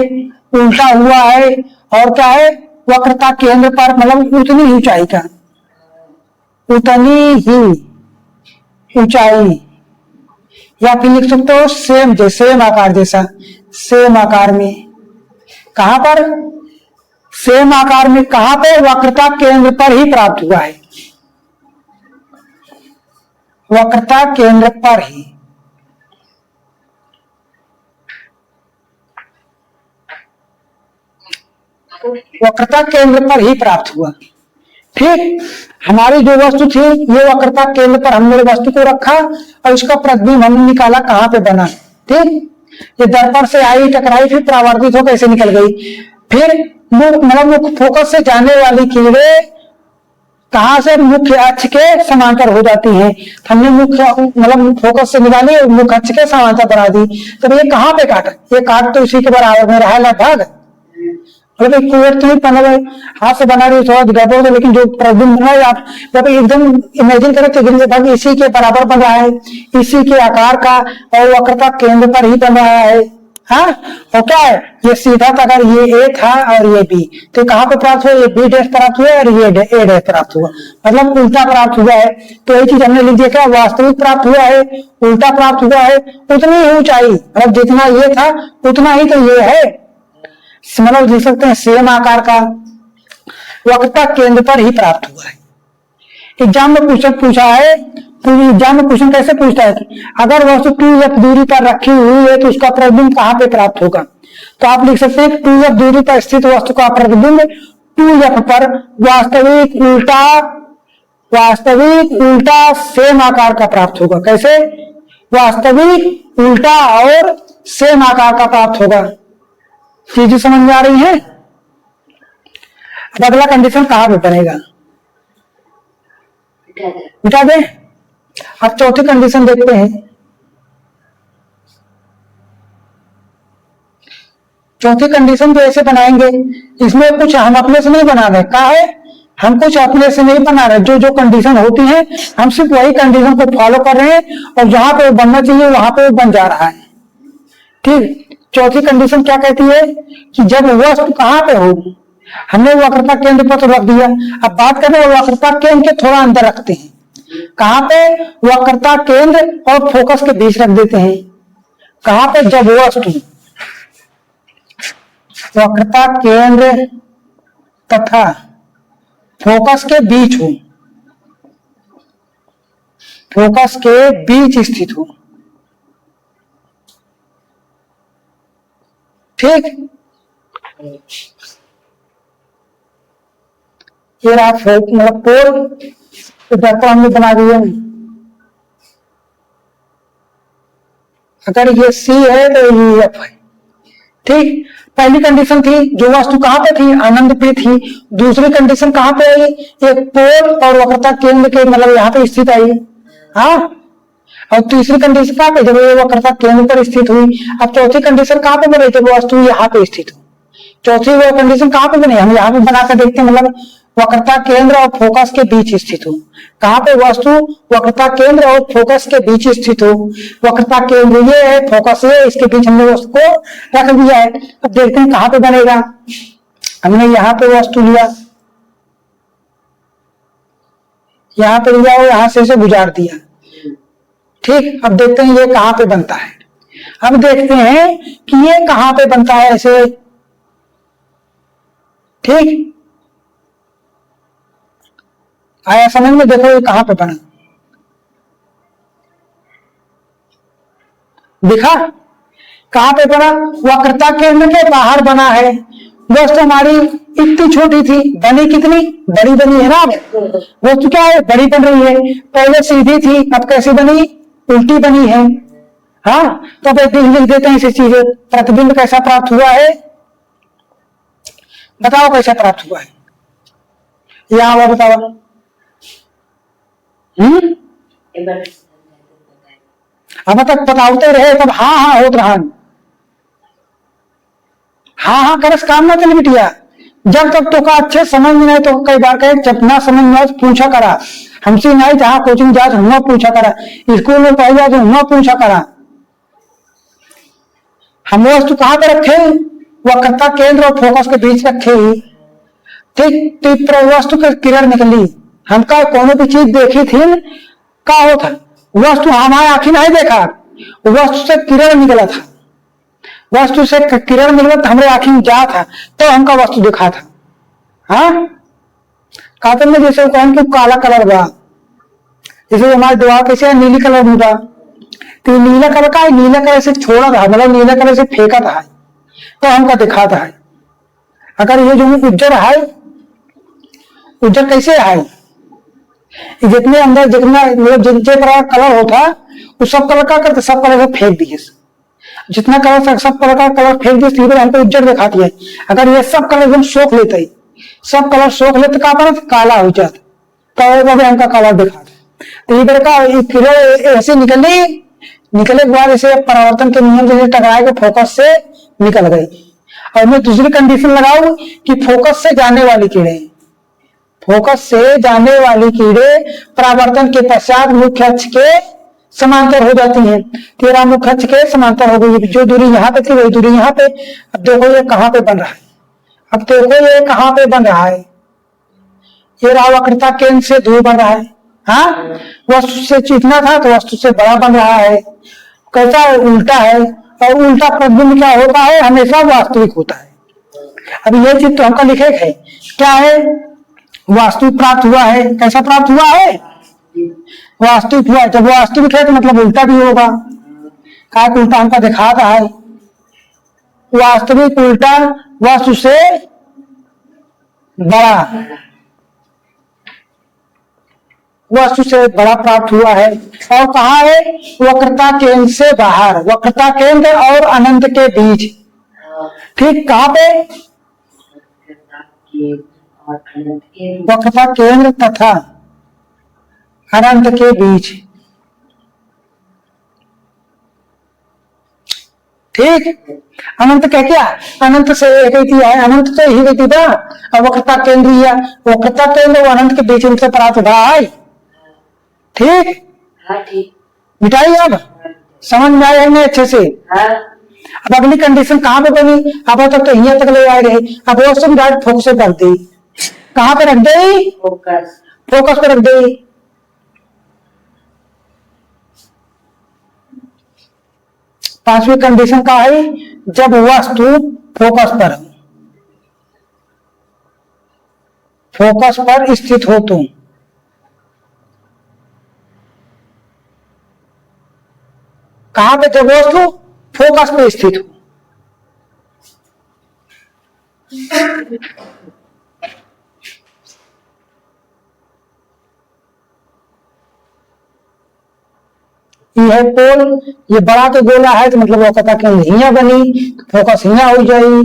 उल्टा हुआ है, और क्या है? वक्रता केंद्र पर, मतलब उतनी ही ऊंचाई का, उतनी ही ऊंचाई, या फिर लिख सकते हो सेम आकार जैसा, सेम आकार में। कहां पर? सेम आकार में। कहां पे? वक्रता केंद्र पर ही प्राप्त हुआ है, वक्रता केंद्र पर ही। वक्रता केंद्र पर ही प्राप्त हुआ। ठीक, हमारी जो वस्तु थी ये वक्रता केंद्र पर हमने वस्तु को रखा और इसका प्रतिबिंब हमने निकाला कहां पे बना। ठीक, ये दर्पण से आई, टकराई, फिर परावर्तित होकर ऐसे निकल गई। फिर मतलब फोकस से जाने वाली कीड़े कहां से? मुख्य अक्ष के समांतर हो जाती हैं। हमने मुख्य मतलब फोकस से निकाली और मुख्य अक्ष के समांतर बना दी। तो ये कहां पे काटा? ये काट तो इसी के बराबर में रहा लगभग। मतलब कुएं तो नहीं हाथ से बना रही थोड़ा गड़बड़ हो, लेकिन जो प्रतिबिंब बना है आप जब एकदम इमेजिन करें तो लगभग इसी के बराबर बन रहा है, इसी के आकार का, और वक्रता केंद्र पर ही बन रहा है। हाँ, और क्या है? ये सीधा था, अगर ये ए था और ये बी, तो कहां पे प्राप्त हुआ? ये बी डैश प्राप्त हुआ और ये ए डैश प्राप्त हुआ, मतलब उल्टा प्राप्त हुआ है। तो यही चीज हमने लिख दिया, क्या वास्तविक प्राप्त हुआ है, उल्टा प्राप्त हुआ है, उतनी ही ऊंचाई, मतलब जितना ये था उतना ही तो ये है। मतलब लिख सकते हैं सेम आकार का, वक्रता केंद्र पर ही प्राप्त हुआ है। एग्जाम में क्वेश्चन पूछा है, तो एग्जाम में क्वेश्चन कैसे पूछता है कि अगर वस्तु 2f दूरी पर रखी हुई है तो उसका प्रतिबिंब कहां पे प्राप्त होगा? तो आप लिख सकते हैं 2f दूरी पर स्थित वस्तु का प्रतिबिंब 2f पर वास्तविक उल्टा सेम आकार का प्राप्त होगा। कैसे? वास्तविक उल्टा और सेम आकार का प्राप्त होगा। चीजें समझ में आ रही है? अब अगला कंडीशन कहां पे बनेगा? उठा दे। मिटा दे। अब चौथी कंडीशन देखते हैं। चौथी कंडीशन तो ऐसे बनाएंगे, इसमें कुछ हम अपने से नहीं बना रहे, क्या है, हम कुछ अपने से नहीं बना रहे, जो जो कंडीशन होती है हम सिर्फ वही कंडीशन को फॉलो कर रहे हैं और जहां पे बनना चाहिए वहां पे बन जा रहा है। ठीक, चौथी कंडीशन क्या कहती है कि जब वस्तु कहां पे हो, हमने वक्रता केंद्र पर तो रख दिया, अब बात करें वक्रता केंद्र के थोड़ा अंदर रखते हैं, कहां पे, वक्रता केंद्र और फोकस के बीच रख देते हैं। कहां पे, जब वस्तु वक्रता केंद्र तथा फोकस के बीच हो, फोकस के बीच स्थित हो। ठीक, ये रहा मतलब पोल, इधर को हमने बना दिया। अगर ये सी है तो ये एफ है। ठीक, पहली कंडीशन थी जो वस्तु कहां पे थी, आनंद पे थी। दूसरी कंडीशन कहां पे आई, एक पोल और वक्रता केंद्र के मतलब यहाँ पे स्थित आई। हाँ, और तीसरी कंडीशन कहां पे, जब ये वक्रता केंद्र पर स्थित हुई। अब चौथी कंडीशन कहां पे बनी, जब वस्तु यहाँ पे स्थित हो। चौथी वो कंडीशन कहां पे बनी, हम यहाँ पे बनाकर देखते हैं, मतलब वक्रता केंद्र और फोकस के बीच स्थित हो। कहां पे, वस्तु वक्रता केंद्र और फोकस के बीच स्थित हो। वक्रता केंद्र ये है, फोकस ये, इसके बीच हमने वस्तु को रख दिया है। अब देखते हैं कहां पे बनेगा। हमने यहाँ पे वस्तु लिया, यहाँ पे लिया और यहाँ से इसे गुजार दिया। ठीक, अब देखते हैं ये कहां पे बनता है। अब देखते हैं कि ये कहां पे बनता है ऐसे। ठीक, आया समझ में, देखो ये कहां पे बना, दिखा कहां पे बना, वक्रता केंद्र के बाहर बना है। वस्तु हमारी इतनी छोटी थी, बनी कितनी बड़ी बनी है ना। वस्तु क्या है, बड़ी बन रही है, पहले सीधी थी अब कैसी बनी, उल्टी बनी है। हाँ, तो अब लिख देते हैं इसी चीजें। प्रतिबिंब कैसा प्राप्त हुआ है, बताओ कैसा प्राप्त हुआ है, यहां हुआ बताओ। अब तक बताते रहे तब हाँ हाँ होत रहा, हाँ हाँ करस काम ना चल बिटिया। जब तक तो का अच्छे समझ में नहीं तो कई बार कहे जब ना समझ में पूछा करा, हमसे नहीं जहाँ कोचिंग जा हम पूछा करा, स्कूल में पढ़ जा तो हम पूछा करा। हम वस्तु कहाँ पे रखे, वक्रता केंद्र और फोकस के बीच रखे ही। ठीक, तो वस्तु की किरण निकली, हमका कोनो भी चीज देखी थी का होता, वस्तु हमारे आंखें नहीं देखा, वस्तु से किरण निकला था, वस्तु से किरण निकला तो हमारे आंखें में जा था तो हमका वस्तु दिखा था। हाँ, कहते में जैसे कहें कि काला कलर बा, जैसे हमारे दीवार कैसे नीली कलर में बा, तो नीला कलर का नीला कलर से छोड़ा था, मतलब नीला कलर से फेंका था तो हमका दिखा था। अगर ये जो उज्जर है, उज्जर कैसे है, जितने अंदर जितना जितने तरह कलर होता उस सब कलर का करते सब कलर से फेंक दिए, जितना कलर सब कलर का कलर फेंक दिए सीधे हमको उज्जर दिखाती है। अगर ये सब कलर एकदम सोख लेते, सब कलर सोख लेते का पर काला हो जाता, तो हमका कलर दिखाता। तो इधर का किरण ऐसे निकले के बाद ऐसे परावर्तन के नियम जैसे टकराए के फोकस से निकल गई। और मैं दूसरी कंडीशन लगाऊं कि फोकस से जाने वाली कीड़े, फोकस से जाने वाली कीड़े परावर्तन के पश्चात मुख्य अक्ष के समांतर हो जाती हैं। तेरा मुख्य अक्ष के समांतर हो गई, जो दूरी यहाँ पे थी वही दूरी यहाँ पे। अब देखो ये कहाँ पे बन रहा है, अब देखो ये कहाँ पे बन रहा है, ये वक्रता केंद्र से दूर बन रहा है। हाँ, वस्तु से जितना था तो वस्तु से बड़ा बन रहा है। कैसा उल्टा है, और उल्टा प्रतिबिंब क्या होता है, हमेशा वास्तविक होता है। अब ये चीज तो हमका लिखे है क्या है, वास्तविक प्राप्त हुआ है। कैसा प्राप्त हुआ है, वास्तविक हुआ। जब वास्तविक है तो मतलब उल्टा भी होगा, क्या उल्टा हमका दिखाता है। वास्तविक उल्टा वस्तु से बड़ा, वस्तु से बड़ा प्राप्त हुआ है। और कहा है, वक्रता केंद्र से बाहर, वक्रता केंद्र और अनंत के बीच। ठीक, कहाँ पे, वक्रता केंद्र तथा अनंत के बीच। ठीक, अनंत क्या क्या, अनंत से एक ही है, अनंत तो यही गति था। अब वक्रता केंद्रीय, वक्रता केंद्र और अनंत के बीच इनसे प्राप्त हुआ है। ठीक, हाँ ठीक। मिटाइए अब, समझ में आया नहीं अच्छे से। हाँ अब अगली कंडीशन कहाँ पे बनी, अब तक तो यहाँ तक ले आए रहे, अब वो सब डायरेक्ट फोकस पे रख दी। कहाँ पे रख दी, फोकस। फोकस पे रख दी। पांचवी कंडीशन का है, जब वस्तु फोकस पर स्थित हो तो। कहां पे, जब वस्तु फोकस पे स्थित हो। ये है पोल, ये बड़ा तो गोला है तो मतलब वो कहता कि हिया बनी तो फोकस हिया हो जाए।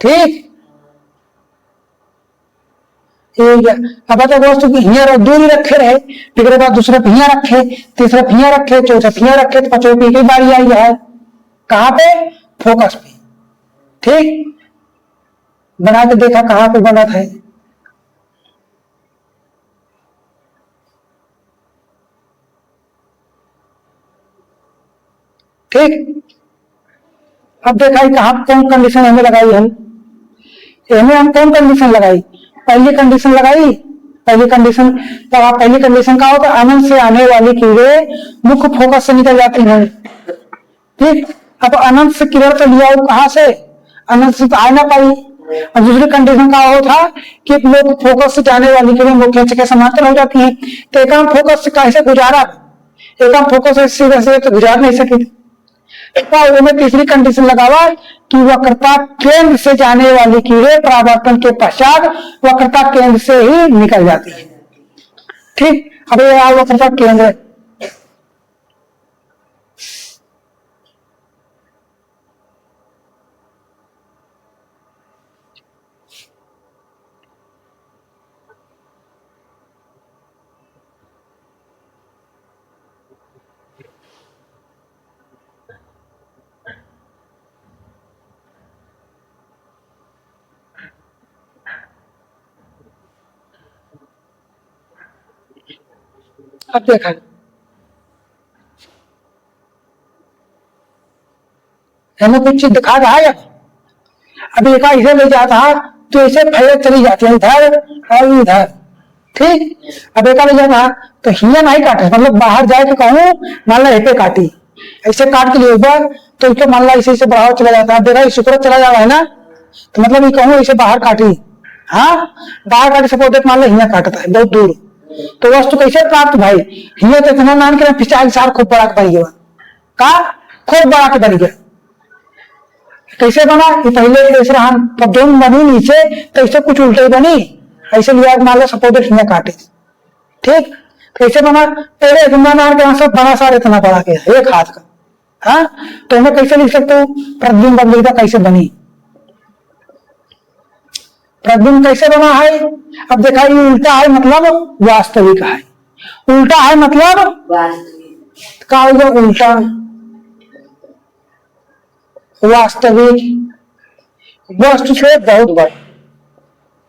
ठीक, अब तो वस्तु की हिया दूरी रखे रहे, फिर बाद दूसरे हिया रखे, तीसरे हिया रखे, चौथे हिया रखे, तो पांचवी की बारी आई है। कहां पे, फोकस पे। ठीक, बना के देखा कहां पे बना था। ठीक, अब देखा कहां कौन कंडीशन हमें लगाई, हम कौन कंडीशन लगाई, पहली कंडीशन लगाई। पहली कंडीशन, तो आप पहली कंडीशन का होगा, अनंत से आने वाली कीड़े मुख्य फोकस से निकल जाती हैं। ठीक, अब अनंत से किरण तो लिया कहां से, अनंत से तो आ ना पाई। और दूसरी कंडीशन का वो था कि लोग फोकस से जाने वाली किरण मुख्य के समांतर हो जाती हैं, तो एकांत फोकस से कैसे गुजारा, एकांत फोकस से सीधे तो गुजार नहीं सकी। में तीसरी कंडीशन लगावा कि वक्रता केंद्र से जाने वाली कीड़े परावर्तन के पश्चात वक्रता केंद्र से ही निकल जाती है। ठीक, अब ये वक्रता केंद्र, अब देखा हमें कुछ चीज दिखा रहा है। अब एक इसे ले जाता तो इसे फैले चली जाती है इधर और इधर। ठीक, अब एक ले जाता तो हिया नहीं काटे, मतलब बाहर जाए तो कहूँ मान ला पे काटी, ऐसे काट के लिए ऊपर तो इसको मान ला इसे बाहर चला जाता है। देखा इस चला जा रहा है ना, तो मतलब ये कहूँ इसे बाहर काटी, हाँ बाहर काटी सपोर्ट मान ला हिया काटता है बहुत दूर, तो वस्तु कैसे प्राप्त भाई, हिया तो इतना मान के पिछाई सार खूब बड़ा बन गया, का खूब बड़ा के बन गया। कैसे बना, ये पहले दूसरा हम दोनों बनी नीचे तो इसे कुछ उल्टे बनी, ऐसे लिया मान लो सपोर्ट हिया काटे। ठीक, कैसे बना, पहले सब बना सार इतना बड़ा के एक हाथ का, हाँ तो मैं कैसे लिख सकता हूँ, प्रतिबिंब बदलेगा कैसे बनी, प्रतिबिंब कैसे बना है। अब देखा ये उल्टा है मतलब वास्तविक है, उल्टा है मतलब वास्तविक, क्या होगा उल्टा, वास्तविक, वस्तु से बहुत बड़ा,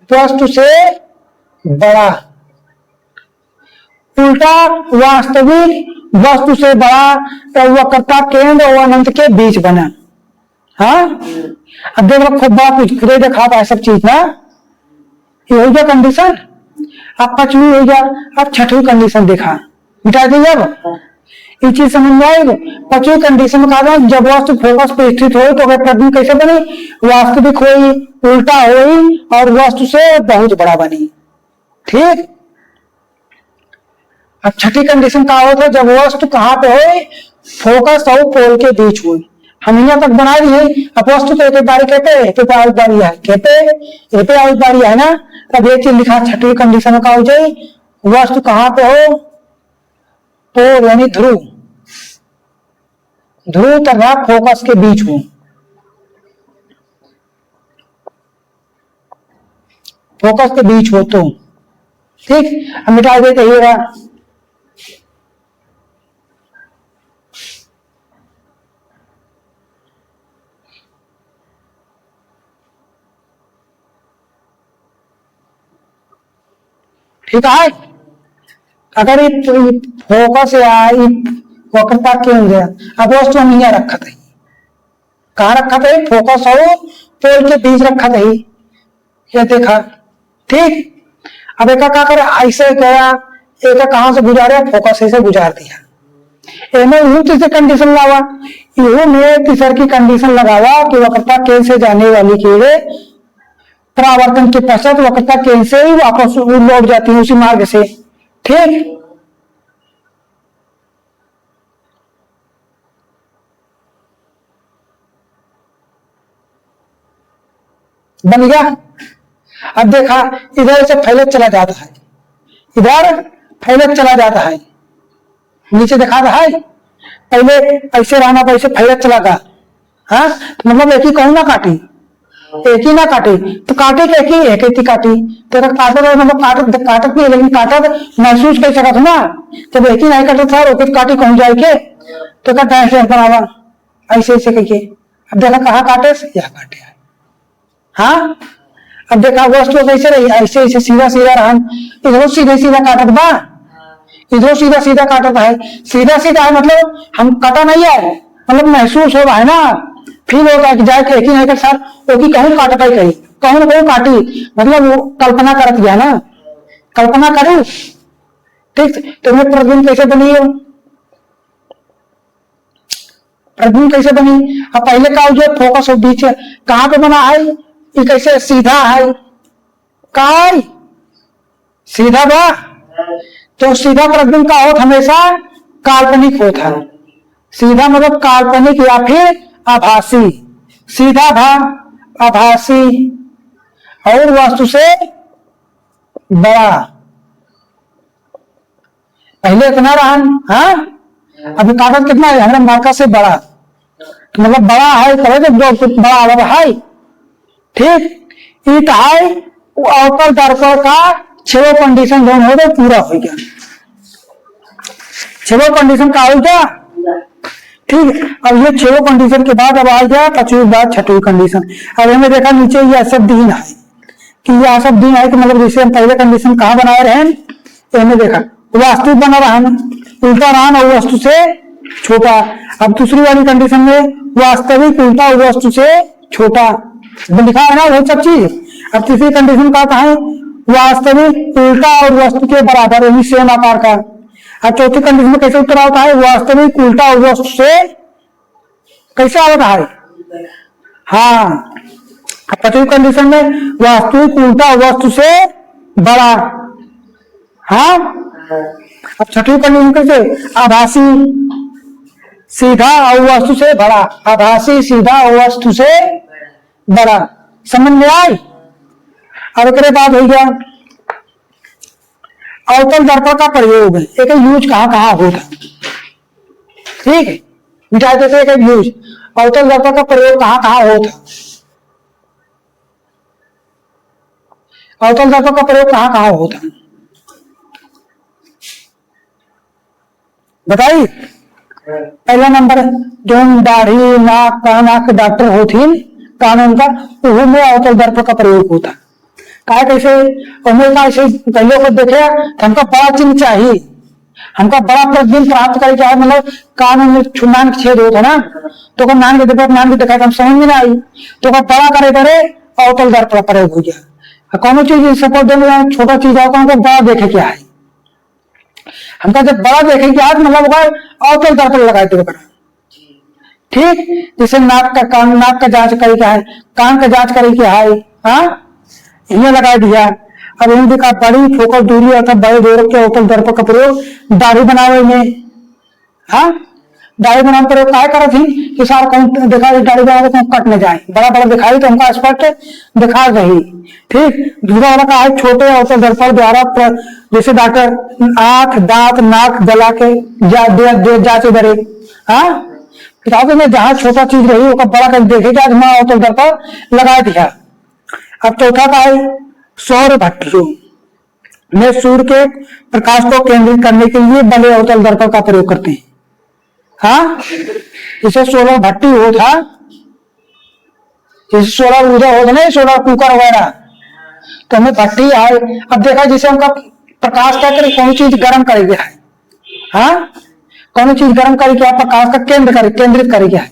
वस्तु से बड़ा, उल्टा वास्तविक वस्तु से बड़ा, तो वक्रता केंद्र और अनंत के बीच बना। हाँ, अब देख लो खूब बड़ा कुछ देखा पाए सब चीज ना, ये हो गया कंडीशन। अब पांचवी हो गया, अब छठवीं कंडीशन देखा, मिटा देंगे। अब ये चीज समझ में आएगी। पांचवी कंडीशन में कहा जब वस्तु फोकस पे स्थित हो तो प्रतिबिंब कैसे बनी, वास्तविक हुई, उल्टा हुई और वस्तु से बहुत बड़ा बनी। ठीक, अब छठी कंडीशन का होता है जब वस्तु कहाँ पे हो, फोकस और पोल के बीच हुई। हम यहाँ तक बना दिए, अब वस्तु तो एक बारी कहते पे आउट बारी है, कहते पे आउट बारी है ना, तब ये चीज लिखा छठी कंडीशन का हो जाए, वस्तु कहाँ पे हो, पोल यानी ध्रुव, ध्रुव तथा फोकस के बीच हो, फोकस के बीच हो तो। ठीक, हम मिटा देते ही रहा। ठीक है। अगर ये फोकस या वक्रता केंद्र अब वस्तु हम यहाँ रखा था, कहाँ रखा था? फोकस और पोल के बीच रखा था, ये देखा। ठीक, अब एक क्या करे, ऐसे गया, एक कहां से गुजारे? फोकस से गुजार दिया। तीसरी कंडीशन लावा, यू में तीसर की कंडीशन लगावा कि वक्रता केंद्र से जाने वाली कीड़े परावर्तन के पश्चात वक्रता केंद्र से ही वापस लौट जाती है उसी मार्ग से। ठीक, बन गया। अब देखा, इधर से फैलत चला जाता है, इधर फैलत चला जाता है, नीचे दिखा रहा है। पहले ऐसे रहना, ऐसे फैलत चला गया। हाँ, तो मतलब एक ही कहूं ना काटी, एक ही ना काटे तो काटे के एक ही काटी। तेरा काटत मतलब काटत नहीं, लेकिन काटत महसूस कर सकत ना। जब एक ही नहीं काटत था, रोके काटी कहूं जाए के तो बनावा ऐसे ऐसे करके। अब देखा कहाँ काटे, यह काटे है। हाँ, अब देखा वस्तु कैसे रही, ऐसे ऐसे सीधा सीधा रहा, इधर सीधे सीधा काटत बा, इधर सीधा सीधा काटत है। सीधा सीधा है मतलब हम काटा नहीं है, मतलब महसूस हो रहा है ना, फील होगा कि जाए एक ही नहीं कर साथ वो की कहूँ काटत है, कहीं कहूँ ना कहूँ काटी, मतलब वो कल्पना करत गया ना, कल्पना करूं। ठीक, तुम्हें प्रतिबिंब कैसे बनी हो, प्रतिबिंब कैसे बनी? अब पहले का जो फोकस हो बीच कहाँ पे बना है, ये कैसे सीधा है, कहा सीधा बा, तो सीधा प्रतिबिंब का होता हमेशा काल्पनिक होता है। सीधा मतलब काल्पनिक या फिर आभासी। सीधा भा आभासी और वस्तु से बड़ा। पहले इतना रहा, हाँ, अभी कागज कितना है हमारे मार्का से बड़ा, तो मतलब बड़ा है, जो बड़ा वाला है। ठीक, ईट है अवतल दर्पण का 6 कंडीशन जोन हो गए, पूरा हो गया। 6 कंडीशन का हो गया। ठीक, अब ये 6 कंडीशन के बाद अब आ गया 5वीं बात 6वीं कंडीशन। अब हमें देखा नीचे यह सब दीन है कि यह सब दीन है कि मतलब जैसे हम पहले कंडीशन कहाँ बनाए रहे, हमें देखा वास्तविक बना रहा, उल्टा रहा और वस्तु से छोटा। अब दूसरी वाली कंडीशन में वास्तविक उल्टा और वस्तु से छोटा लिखा है ना, वो सब चीज। अब तीसरी कंडीशन का है वास्तविक उल्टा और वस्तु के बराबर, यानी सेम आकार का। अब चौथी कंडीशन में कैसे उत्तर होता है, वास्तविक उल्टा और वस्तु से कैसे होता है। हाँ, पांचवी कंडीशन में वास्तविक उल्टा और वस्तु से बड़ा। हाँ, अब छठी कंडीशन कैसे, आभासी सीधा और वस्तु से बड़ा, आभासी सीधा और वस्तु से बड़ा। समझ में आई? अब एक बात हो गया अवतल दर्पण का प्रयोग, एक यूज कहाँ कहाँ होता। ठीक है, मिटा देते एक यूज अवतल दर्पण का प्रयोग कहाँ कहाँ होता, अवतल दर्पण का प्रयोग कहाँ कहाँ होता बताइए। पहला नंबर जो दाढ़ी नाक कान के डॉक्टर होती कानून का, वो में अवतल दर्पण का प्रयोग होता। काय कैसे उम्र का ऐसे पहले को देखे तो हमका बड़ा चिन्ह चाहिए, हमका बड़ा प्रतिबिंब प्राप्त करे चाहे, मतलब कान में छुनान छेद होता ना, तो नान के देखा नान के देखा हम समझ में ना आई, तो बड़ा करे करे अवतल दर्पण प्रयोग हो गया। कौन चीज सपोज दे छोटा चीज है हमको बड़ा देखे क्या है, हमका जब बड़ा देखे क्या है मतलब अवतल दर्पण लगाए थे। ठीक, जैसे नाक का कान, नाक का जांच करे क्या है, कान का जांच करे क्या है, हाँ इन्हें लगा दिया। अब इन देखा बड़ी फोकस दूरी अर्थात बड़े दूर के अवतल दर्पण का प्रयोग दाढ़ी बनावे में। हाँ, दाढ़ी बनाने प्रयोग क्या करा थी कि सारा कौन दिखा दाढ़ी बना तो कट न जाए, बड़ा बड़ा दिखाई तो हमका स्पष्ट दिखा रही। ठीक, दूसरा वाला का है छोटे अवतल दर्पण द्वारा जैसे डॉक्टर आंख दांत नाक गला के जांच करे। हाँ, किताबों में जहां छोटा चीज रही वो बड़ा कर देखेगा, अवतल दर्पण लगा दिया। अब चौथा का है सौर भट्टियों में सूर्य के प्रकाश को केंद्रित करने के लिए बड़े अवतल दर्पण का प्रयोग करते हैं। हाँ, इसे सोलर भट्टी होता, जैसे सोलर ऊर्जा होता ना, सोलर कुकर वगैरह, तो हमें भट्टी है। अब देखा जैसे हमका प्रकाश क्या करे, कौन चीज गर्म करेगी है, हाँ कौन चीज गर्म करेगी, प्रकाश का केंद्रित करेगी है।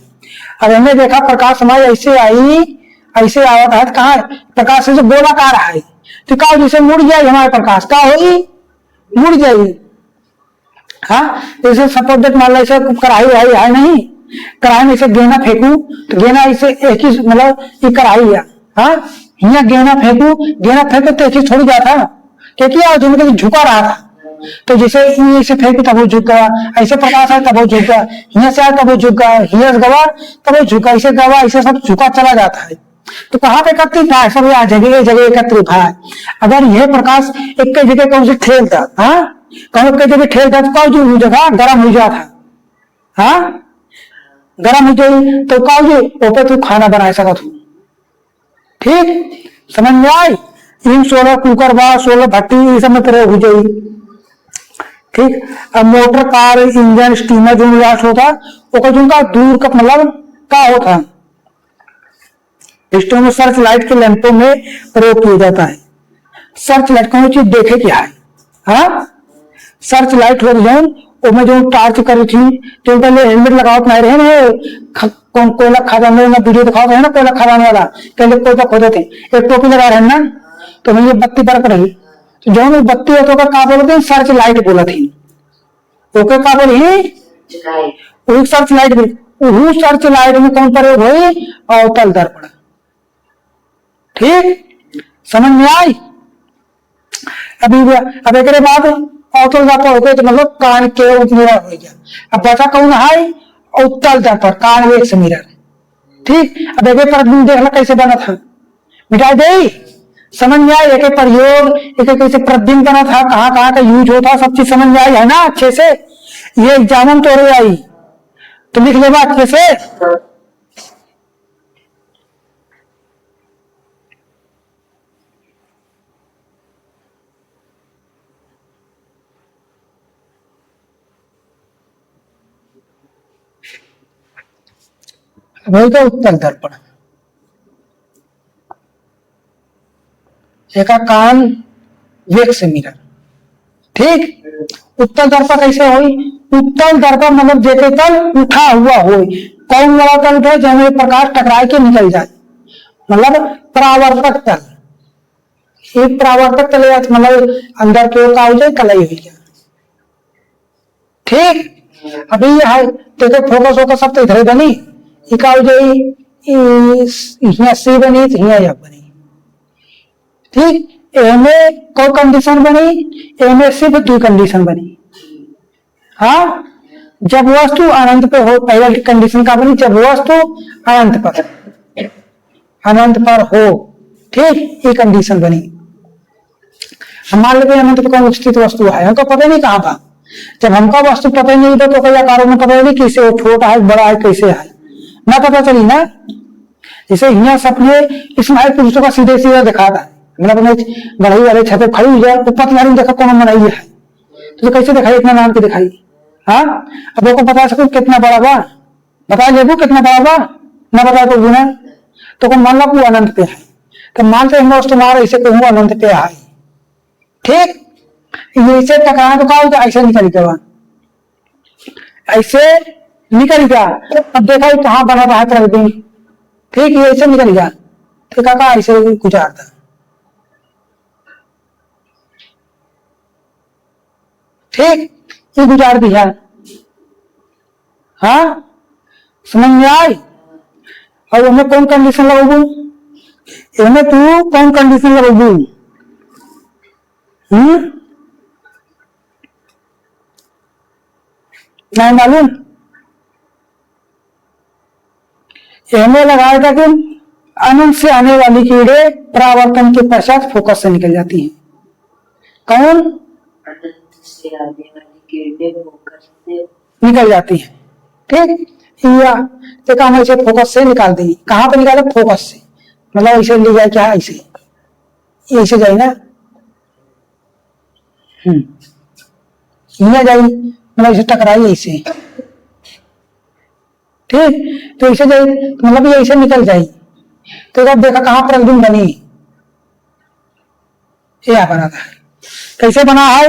अब हमने देखा प्रकाश हमारी ऐसे आई, ऐसे आवत है, कहा प्रकाश से जो गोलाकार है, तो कहा जैसे मुड़ जाए हमारे प्रकाश का होगी, मुड़ जाएगी। हाँ जैसे सपोज मान लो कढ़ाई है नहीं, कढ़ाई में से गेना फेंकू तो गेना इसे एक ही, मतलब ये कढ़ाई है, हाँ यहाँ गेना फेंको तो एक ही थोड़ी जाता, क्योंकि झुका रहा था, तो जैसे इसे फेंकी तब वो झुक गया, ऐसे प्रकाश है तब वो झुक गया, यहाँ से आया तब वो झुक गया, यहाँ से गवा तब वो झुका, इसे गवा, इसे सब झुका चला जाता है। तो कहाँ पे एकत्रित है, सब यहाँ जगह जगह एकत्रित है। अगर यह प्रकाश एक जगह कौन से ठेलता, हाँ कौन एक जगह ठेलता तो कौन जो जगह गर्म हो जाता, हाँ गर्म हो जाए तो कौन जो ओपे तू खाना बना सका तू, ठीक समझ में आई। इन 16 कुकर बा 16 भट्टी ये सब में प्रयोग हो जाए, ठीक। अब मोटर कार इंजन स्टीमर जो विकास होता उनका दूर का मतलब क्या होता, स्टोव में सर्च लाइट के लैंपों में प्रयोग किया जाता है। सर्च लाइट को चीज देखे क्या है, हाँ सर्च लाइट हो जाए उसमें जो टार्च करी थी, तो पहले हेलमेट लगाओ नहीं रहे ना, कोयला खदान ना वीडियो दिखाओ है ना, कोयला खदान वाला पहले कोयला खोदे थे, एक टोपी लगा रहे ना, तो मुझे बत्ती बरक रही, तो जो बत्ती होता है क्या बोलते हैं, सर्च लाइट बोला थी, ओके क्या बोली सर्च लाइट भी, सर्च लाइट में कौन प्रयोग हुई, अवतल दर्पण, ठीक समझ में आई। अभी अब एक बाद अवतल दर्पण होते तो मतलब कान के मिरर हो गया। अब बचा कौन है, उत्तल दर्पण, कान एक से मिरर, ठीक। अब एक प्रतिबिंब देखना कैसे बना था, मिटा दे, समझ में आई, एक प्रयोग एक कैसे प्रतिबिंब बना था, कहाँ कहाँ का यूज होता, सब चीज समझ में आई है ना अच्छे से। ये एग्जाम तो रही आई तो लिख लेगा अच्छे से। वही तो उत्तल दर्पण, एक कान वेग से मिरर, ठीक। उत्तल दर्पण कैसे हुई, उत्तल दर्पण मतलब जेके तल उठा हुआ हो, कौन वाला तल उठे जब प्रकाश टकराए के निकल जाए, मतलब परावर्तक तल, एक परावर्तक तल मतलब अंदर की ओर का हो जाए कलाई हुई है, ठीक। अभी है देखो फोकस होकर सब तो इधर बनी, इका हो जाए यहाँ सी बनी तो यहाँ यह बनी, ठीक। एमे कोई कंडीशन बनी, एमे सिर्फ 2 कंडीशन बनी, हाँ जब वस्तु अनंत पे हो, पहले कंडीशन का बनी जब वस्तु अनंत पर हो, ठीक ये कंडीशन बनी। हम मान लेते अनंत पे कौन स्थित वस्तु है, हमको पता नहीं कहाँ था, जब हमका वस्तु पता नहीं था तो कई आकारों में पता नहीं कैसे वो छोटा है बड़ा है कैसे है ना पता चली ना। जैसे यहाँ सपने इसमें पुरुषों का सीधे सीधा दिखा था, मतलब बढ़ई वाले छत खड़ी हुई है तो पतला नहीं देखा कौन बनाई है, तो कैसे दिखाई इतना नाम के दिखाई, हाँ अब वो बता सको कितना बड़ा बा, बता लेबू कितना बड़ा बा ना बता तो ना, तो कौन मान लो अनंत पे है, तो मानते हम तुम्हारा ऐसे कहूँ अनंत पे है, ठीक। ऐसे टकराना तो कहा ऐसे निकल गया, ऐसे निकल गया, अब देखा कहाँ बना रहा प्रतिबिंब, ठीक ये ऐसे निकल गया, तो कहा ऐसे गुजारता, ठीक ये गुजार दिया, हाँ समझ में आई। और हमें कौन कंडीशन लगाबू, इनमें तू कौन कंडीशन लगाबू, नहीं मालूम, इनमें लगाया था कि अनंत से आने वाली कीड़े परावर्तन के पश्चात फोकस से निकल जाती हैं, कौन से आने वाली कीड़े फोकस से निकल जाती है, ठीक। या तो हम ऐसे फोकस से निकाल देंगे, कहाँ पे निकाले फोकस से, मतलब ऐसे ले जाए क्या ऐसे ऐसे जाए ना, यहाँ जाए मतलब ऐसे टकराई ऐसे, ठीक। तो ऐसे जाए मतलब ये ऐसे निकल जाए, तो जब देखा कहाँ प्रतिबिंब बनी, ये बना था, कैसे बना है?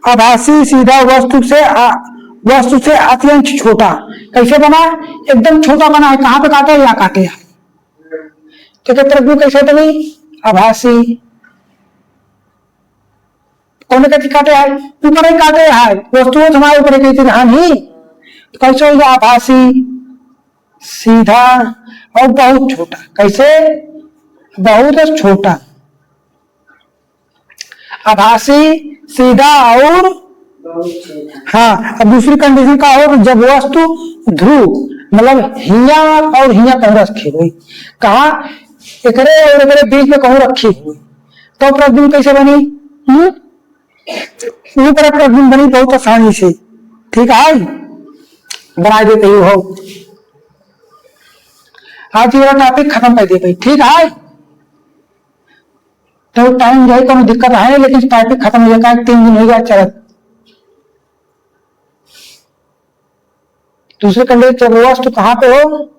आभासी सीधा वस्तु से अत्यंत छोटा। कैसे बना? एकदम छोटा बना है। कहाँ पे काटे? या काटे है। तो प्रभु कैसे बनी? आभासी। कौन कहती काटे है? ऊपर ही काटे है। वस्तुओं हमारे ऊपर कहती नहीं। तो कैसे होगा? आभासी सीधा और बहुत छोटा। कैसे? बहुत छोटा। आभासी सीधा और हाँ। अब दूसरी कंडीशन का हो, जब वस्तु ध्रुव मतलब हिया और हिया कहूं रखी हुई, कहा एकरे और एकरे बीच में कहूं रखी हुई, तो प्रतिबिंब कैसे बनी? ऊपर प्रतिबिंब बनी बहुत आसानी से। ठीक है, बना देते ही हो। आज ये टॉपिक खत्म कर दिए भाई। ठीक है, तो टाइम जाए कोई दिक्कत है, लेकिन टॉपिक खत्म हो जाएगा। 3 दिन हो गया चलत। दूसरे कंडीशन, जब वस्तु कहाँ पे हो?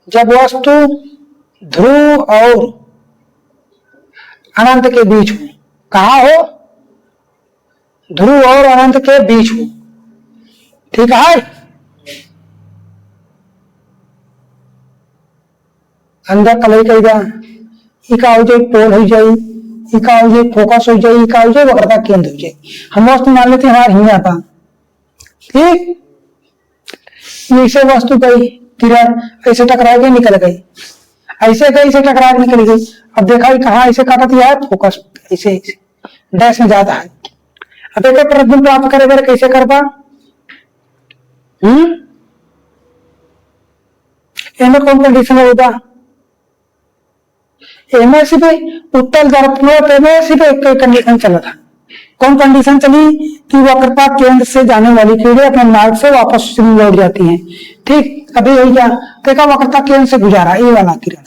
जब वस्तु ध्रुव और अनंत के बीच हो। कहाँ हो? ध्रुव और अनंत के बीच हो। ठीक है, अंदर कलई कही जा, इका हो जाए पोल हो जाए, इका हो जाए फोकस हो जाए, इका हो जाए वक्रता केंद्र हो जाए। हम वस्तु मान लेते हैं हमारा हिया था। ठीक, ऐसे वस्तु गई किरण ऐसे टकरा के निकल गई, ऐसे गई ऐसे टकरा के निकल गई। अब देखा कहाँ ऐसे काटा दिया है? फोकस ऐसे डैश में जाता है। अब एक प्रतिबिंब प्राप्त करेगा कैसे कर पा? इनमें कौन कंडीशन होगा? इनमें सिर्फ उत्तल दर्पण में सिर्फ एक कंडीशन चला था। कौन कंडीशन चली? कि वक्रता केंद्र से जाने वाली किरणें अपने मार्ग से वापस लौट जाती हैं। ठीक, अभी यही क्या देखा? वक्रता केंद्र से गुजारा ये वाला किरण।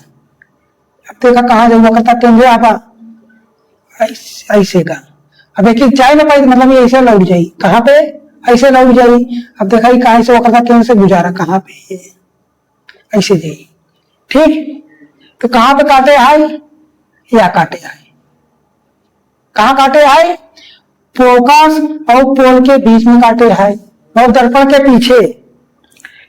अब देखा कहाँ जाए वक्रता केंद्र? आप ऐसे का। अब एक चाय ना पाई मतलब ये ऐसे लौट जाई। कहाँ पे? ऐसे लौट जाई। अब देखा कहाँ से वक्रता केंद्र से गुजारा? कहाँ पे? ऐसे जाई। ठीक, तो कहाँ पे काटे है? या काटे है। कहाँ काटे है? फोकस और पोल के बीच में काटे है, और दर्पण के पीछे।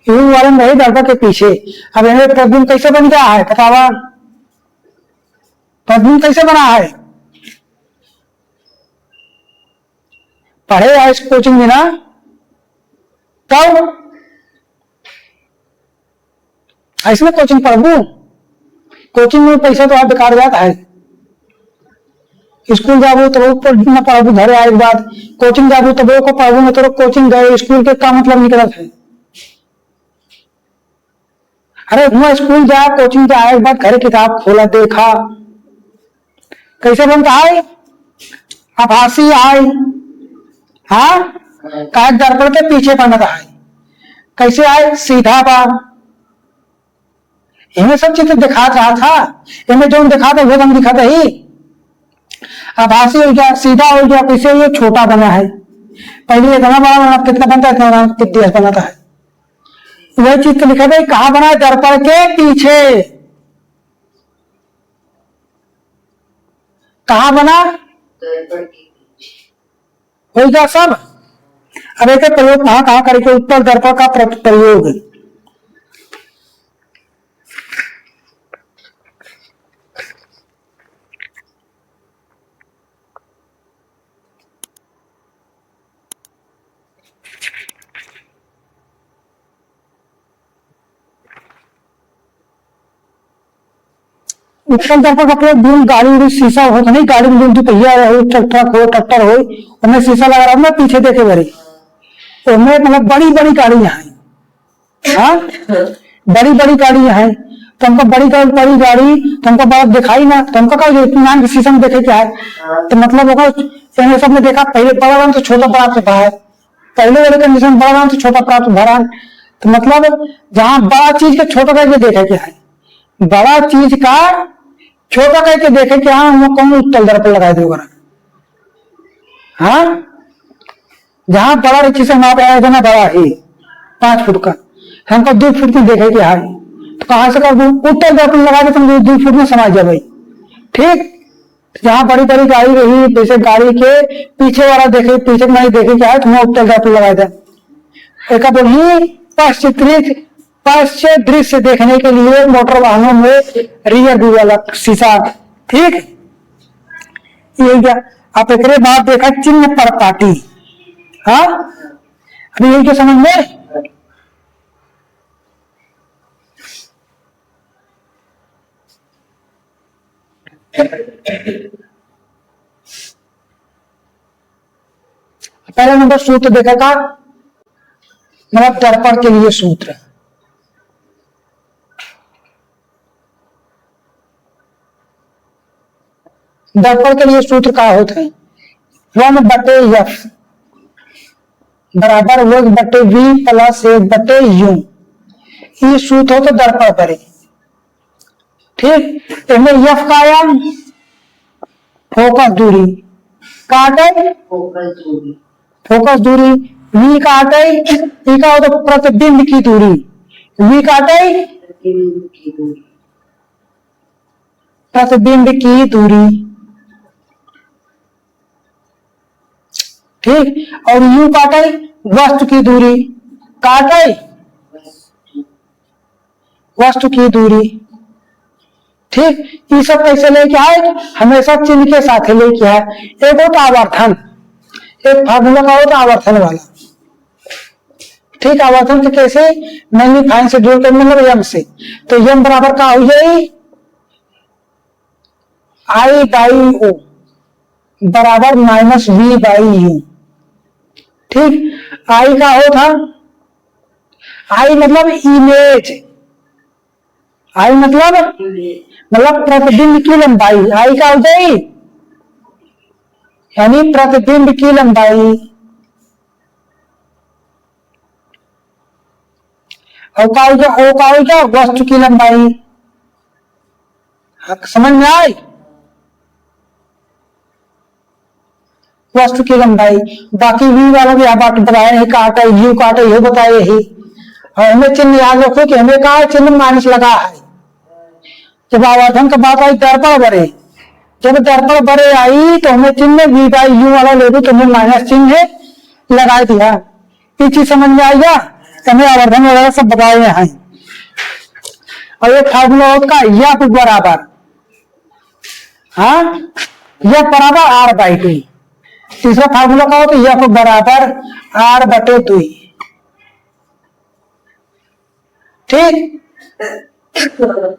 यू वाले नहीं, दर्पण के पीछे। अब इन्हें प्रतिबिंब कैसे बन गया है? बतावा, प्रतिबिंब कैसे बना है? पढ़े इस कोचिंग में ना, तब ऐसे कोचिंग पढ़ू। कोचिंग में पैसा तो आप बेकार जाता है। स्कूल जाबू तो न पढ़ू, घर आए के बाद कोचिंग जाबू तो को पढ़ू में तो कोचिंग गए, स्कूल के का मतलब निकलत है? अरे हुआ स्कूल जा, कोचिंग जा आए के बाद घर किताब खोला देखा कैसे बनता है? आभासी आए। हाँ, कागज दर्पण के पीछे बनता है। कैसे आए? सीधा बा। इन्हें सब चीजें दिखा रहा था, इन्हें जो दिखाता वो हम दिखाता ही। आभासी हो गया, सीधा हो गया, कैसे ये छोटा बना है। पहले इतना बड़ा बना, कितना बनता है? इतना कितना बनाता है। वही चीज तो लिखा था, कहाँ बना है? दर्पण के पीछे। कहाँ बना? हो गया सब। अब एक प्रयोग कहाँ कहाँ करेंगे? उत्तर दर्पण का प्रयोग। उत्तर दर्पण का प्रयोग गाड़ी उड़ी शीशा हो तो नहीं, गाड़ी में जो पहिया हो, ट्रैक्टर हो, उनमें शीशा लगा रहा है पीछे देखे बड़ी, उनमें मतलब बड़ी बड़ी गाड़ियां हैं। हाँ, बड़ी बड़ी गाड़ियां हैं। तो हमको बड़ी गाड़ी तो हमको बड़ा दिखाई ना, तो हमको क्या इत्मीनान के शीशा में देखे क्या है? तो मतलब होगा सबने देखा पहले बड़ा वाला तो छोटा प्राप्त भरा, पहले वाले कंडीशन बड़ा वाला तो छोटा प्राप्त भरा। तो मतलब जहां बड़ा चीज के छोटा करके देखे क्या है, बड़ा चीज का छोटा करके देखे कि हाँ हम कौन उत्तल दर्पण लगा देगा। हाँ, जहां बड़ा चीज से नाप आया था ना, बड़ा ही 5 फुट का, हमको 2 फुट में देखे कि हाँ, तो कहां से कर दू? उत्तल दर्पण लगा दे तुम 2 फुट में समा जा भाई। ठीक, जहाँ बड़ी बड़ी गाड़ी रही, जैसे गाड़ी के पीछे वाला देखे, पीछे नहीं देखे क्या है, तुम्हें उत्तर दर्पण लगा दे। एक बोली पश्चिम दृश्य देखने के लिए मोटर वाहनों में रियर व्यू वाला शीशा। ठीक, ये क्या आप एक बात देखा, चिन्ह पर पाटी। हाँ, अभी यही क्या समझ में। पहला नंबर सूत्र देखा था, मतलब दर्पण के लिए सूत्र। दर्पण के लिए सूत्र क्या होता है, 1/f बराबर 1/v प्लस 1/u। ये सूत्र हो तो दर्पण करे। ठीक, इसमें एफ का आया फोकस दूरी, काटे फोकस दूरी, वी काटे ई का हो तो प्रतिबिंब की दूरी, वी काटे प्रतिबिंब की दूरी। ठीक, और यू काटे वस्तु की दूरी, काटे वस्तु की दूरी। ठीक, ये सब कैसे लेके आए, हमेशा चिन्ह के साथ लेके आए। एक होता आवर्धन, एक फार्मूला का होता आवर्धन वाला। ठीक, आवर्धन के कैसे, मैग्नीफाइंग से जोड़ कर मतलब यम से, तो यम बराबर का हो जाए I/O बराबर -V/U। ठीक, आई का हो था, आई मतलब इमेज, आई मतलब प्रतिबिंब की लंबाई, आई का हो जाए यानी प्रतिबिंब की लंबाई। और का हो जाए वस्तु की लंबाई। समझ में आई, वस्तु की लंबाई। बाकी वी वाला भी आप बताए, काटा यू काटा ये बताए यही। और हमें चिन्ह याद रखो कि हमें कहा चिन्ह माइनस लगा है। जब आवर्धन का बात आई दर्पण बड़े, जब दर्पण बड़े आई तो हमें चिन्ह V/U वाला ले दी, तो हमें माइनस चिन्ह लगा दिया। ये चीज समझ में आई क्या, हमें आवर्धन वगैरह सब बताए हैं। और ये फार्मूला होता है F बराबर, हाँ F बराबर R/2। तीसरा फार्मूला का होता है F बराबर R/2। ठीक,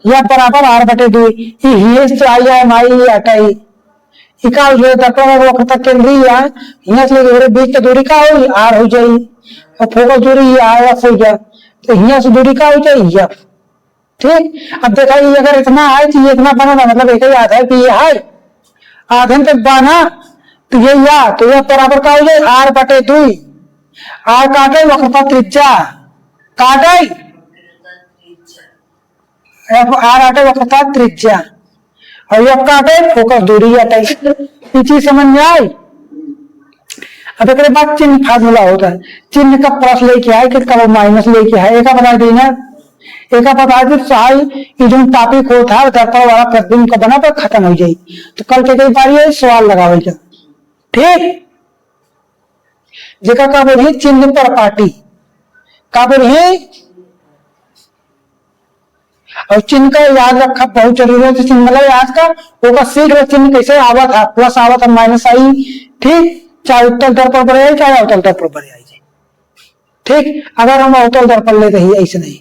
यह बराबर R/2। हटाई इका जो दर्पण केंद्रीय यहाँ से बीच की दूरी का हो R हो जाए, और फोकस दूरी F हो जाए, तो यहाँ से दूरी का हो जाए F। ठीक, अब देखा ये अगर इतना है तो ये इतना बना, मतलब एक ही याद है कि ये है आधन तक बना, तो ये या तो यह बराबर का हो जाए R/2। R काटे वक्रता त्रिज्या, काटे R आटे वक्रता त्रिज्या, और F काटे फोकस दूरी हटाई। ये चीज समझ में आई। अब एक बाद चिन्ह फार्मूला होता है, चिन्ह का प्लस लेके आए कि कब माइनस लेके आए, एक बता देना, एक बता दी ये जो टॉपिक होता है दर्पण वाला प्रतिबिंब का बना तो खत्म हो जाए। तो कल के कई बार सवाल लगावेगा। ठीक, जेका का बोली चिन्ह पर पाटी का बोली, और चिन्ह का याद रखा बहुत जरूरी है। चिन्ह मतलब याद का होगा शीघ्र चिन्ह कैसे आवा था, प्लस आवा था माइनस आई। ठीक, चाहे उत्तल दर्पण पर आई चाहे अवतल दर्पण पर आई। ठीक, अगर हम अवतल दर्पण लेते ही ऐसे नहीं।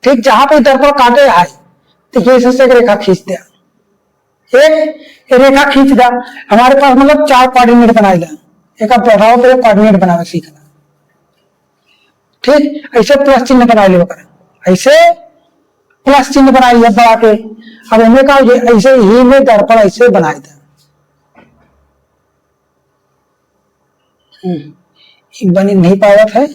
ठीक, जहां पे दर्पण काटे है तो जैसे से एक रेखा खींच दिया, एक रेखा खींच दिया, हमारे पास मतलब 4 कोऑर्डिनेट बनाएगा। एक आप बढ़ाओ तो कोऑर्डिनेट बनाना सीखना। ठीक, ऐसे प्लस चिन्ह बना लो, ऐसे प्लस चिन्ह बनाइए बढ़ा के। अब हमें कहा ऐसे ही में दर्पण ऐसे बनाए थे, बनी नहीं पाया था।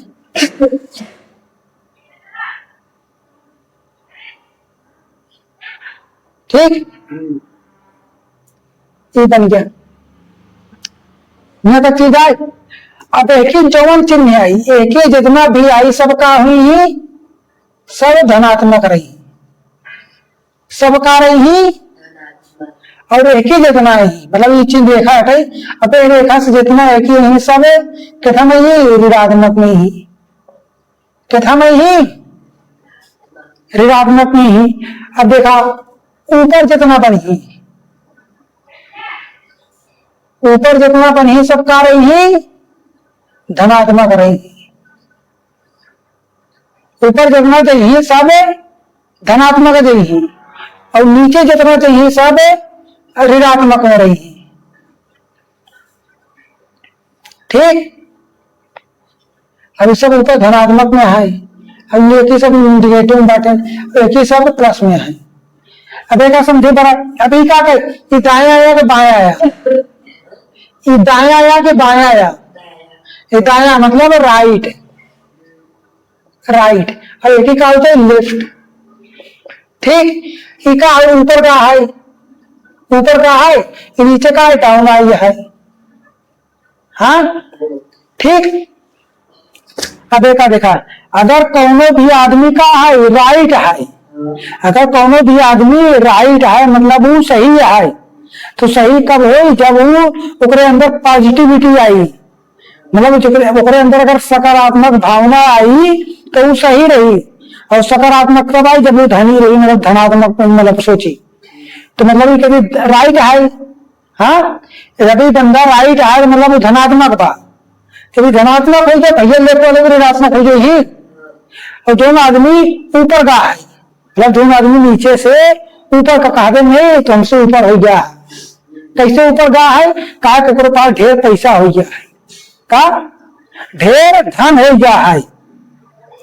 ठीक, ये बन गया, यहाँ तक चीज आई। अब एक ही 54 चिन्ह आई, एक ही जितना भी आई सबका हुई सब धनात्मक रही। सब कार्य ही धनात्मक और एक ही जितना ही, मतलब ये चीज देखा है अब रेखा से जितना एक ही नहीं, सब कथा में ही ऋणात्मक में ही, कथा में ही ऋणात्मक में ही। अब देखा ऊपर जितना बन ही, ऊपर जितना बन ही सब कार्य ही धनात्मक रही, ऊपर जितना चाहिए सब धनात्मक चाहिए और नीचे जितना चाहिए सब ऋणात्मक में रही। ठीक, अभी सब ऊपर धनात्मक में है, अब एक ही सब निगेटिव में बैठे, एक ही सब प्लस में है। अब एक समझे बड़ा, अभी क्या कर, ये दाएं आया कि बाएं आया, ये दाएं आया कि बाएं आया, ये दाया मतलब राइट, राइट, और एक ही का होता है लेफ्ट। ठीक, ये का है ऊपर का है, ऊपर का है, ये नीचे का है डाउन आई है। हाँ ठीक, अब देखा देखा अगर कोनो भी आदमी का है राइट है, अगर कोनो भी आदमी राइट है मतलब वो सही है, तो सही कब हो, जब वो ओकरे अंदर पॉजिटिविटी आई, मतलब ओकरे अंदर अगर सकारात्मक भावना आई तो वो सही रही, और सकारात्मक कब आई, जब वो धनी रही, मतलब धनात्मक मतलब सोची, तो मतलब ये कभी राइट है। हाँ, यदि बंदा राइट है मतलब वो धनात्मक था, कभी धनात्मक हो जाए भैया लेफ्ट वाले को ऋणात्मक हो जाए। और जो आदमी ऊपर का है, मतलब जो आदमी नीचे से ऊपर का कहते नहीं तो हमसे ऊपर हो गया, कैसे ऊपर का है, कहा के पास ढेर पैसा हो गया है, का ढेर धन हो गया है।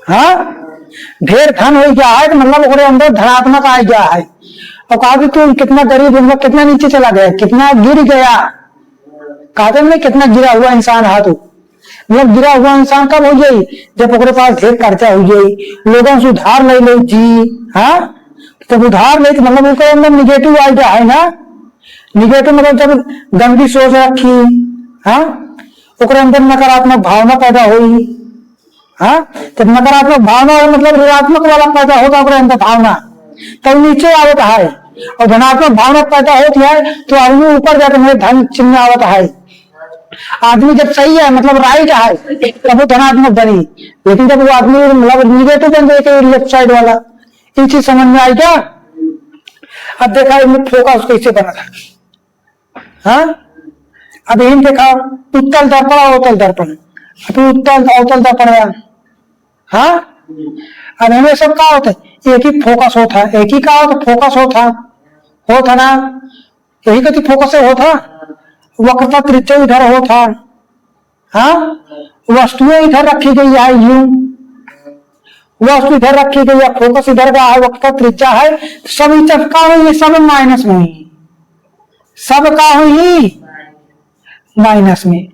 हाँ, ढेर धन हो गया है मतलब ओकरे अंदर धनात्मक आ गया है। और कहा कि तू कितना गरीब, कितना नीचे चला गया, कितना गिर गया, कहते नहीं कितना गिरा हुआ इंसान है तू, मतलब गिरा हुआ इंसान कब हो जाये, जब ओकरे पास ढेर खर्चा हो जाये, लोगों से उधार ले लो जी। हाँ, जब उधार ले तो मतलब उसके अंदर निगेटिव आ गया है ना, निगेटिव मतलब जब गंदी सोच रखी, हाँ ओकरे अंदर नकारात्मक भावना पैदा हुई। हाँ, जब नकारात्मक भावना हो मतलब ऋणात्मक वाला पैदा होगा ओकरे अंदर भावना, तब नीचे आवता है, और धनात्मक भावना पैदा होती है तो आदमी ऊपर जाकर मेरे धन चिन्ह आवता है। आदमी जब सही है मतलब राइट है तब वो धनात्मक बनी, लेकिन जब वो आदमी मतलब निगेटिव बन जाए लेफ्ट साइड वाला, ये चीज समझ में आई क्या। अब देखा इनमें फोकस कैसे बना था। हाँ, अब इन देखा उत्तल दर्पण अवतल दर्पण, अभी उत्तल अवतल दर्पण आया। हाँ, अब इनमें सब क्या होता है, एक ही फोकस होता है, एक ही का होता फोकस होता ना, यही कति फोकस होता, वक्रता त्रिज्या इधर होता। हाँ, वस्तुएं इधर रखी गई है, यूं वस्तु इधर रखी गई है, फोकस इधर का है, वक्रता त्रिज्या है, सब चपका हुई, सब माइनस में हुई, सब का हुई माइनस में।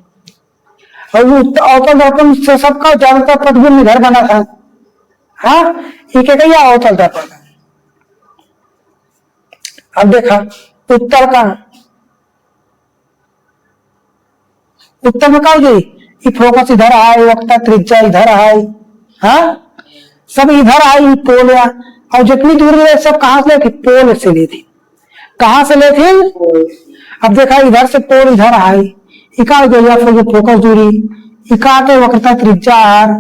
और अवतल दर्पण से सबका ज्यादातर प्रतिबिंब इधर बना था। हाँ, ये क्या अवतल दर्पण। अब देखा उत्तर का, उत्तर में क्या ये फोकस इधर है, वक्रता त्रिज्या इधर है। हाँ, सब इधर आई पोल, और जितनी दूरी है सब कहां से लेती, पोल से लेती, कहां से लेती। अब देखा इधर से पोल इधर आई, इका गया फिर जो फोकस दूरी, इका के वक्रता त्रिज्या आर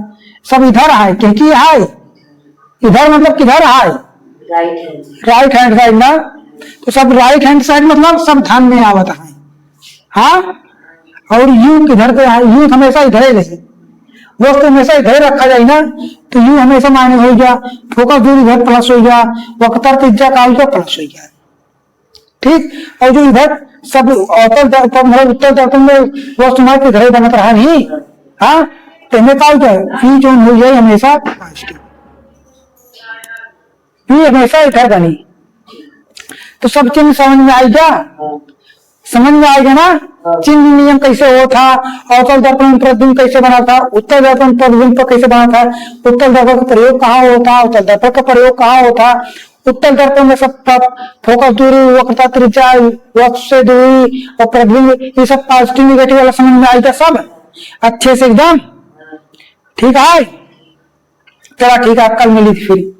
सब इधर है, क्योंकि है इधर मतलब किधर है, राइट हैंड साइड ना, तो सब राइट हैंड साइड मतलब सब ध्यान में आवता है। हाँ, और यू किधर के है, यू हमेशा इधर ही रहे, वस्तु हमेशा इधर रखा जाए ना, तो यू हमेशा माइनस हो गया, फोकस दूरी इधर प्लस हो गया, वक्रता त्रिज्या का प्लस हो गया। ठीक, और जो इधर सब अवतल दर्पण मतलब उत्तर दर्पण में वस्तु हमारे इधर ही बनत रहा नहीं। हाँ, तो हमें क्या होता है, जो हो जाए हमेशा हमेशा इधर बनी, तो सब चिन्ह समझ में आएगा, समझ में आएगा ना, चिन्ह नियम कैसे होता, अवतल दर्पण प्रतिबिंब कैसे बना था, उत्तर दर्पण प्रतिबिंब कैसे बना था, उत्तर दर्पण का प्रयोग कहाँ होता, उत्तर दर्पण का प्रयोग कहाँ होता, उत्तर दर्पण में सब फोकस दूरी, वक्रता त्रिज्या, वक्र से दूरी और प्रतिबिंब, ये सब पॉजिटिव निगेटिव वाला समझ में आएगा सब अच्छे से एकदम। ठीक है, चला ठीक है, कल मिली थी फिर।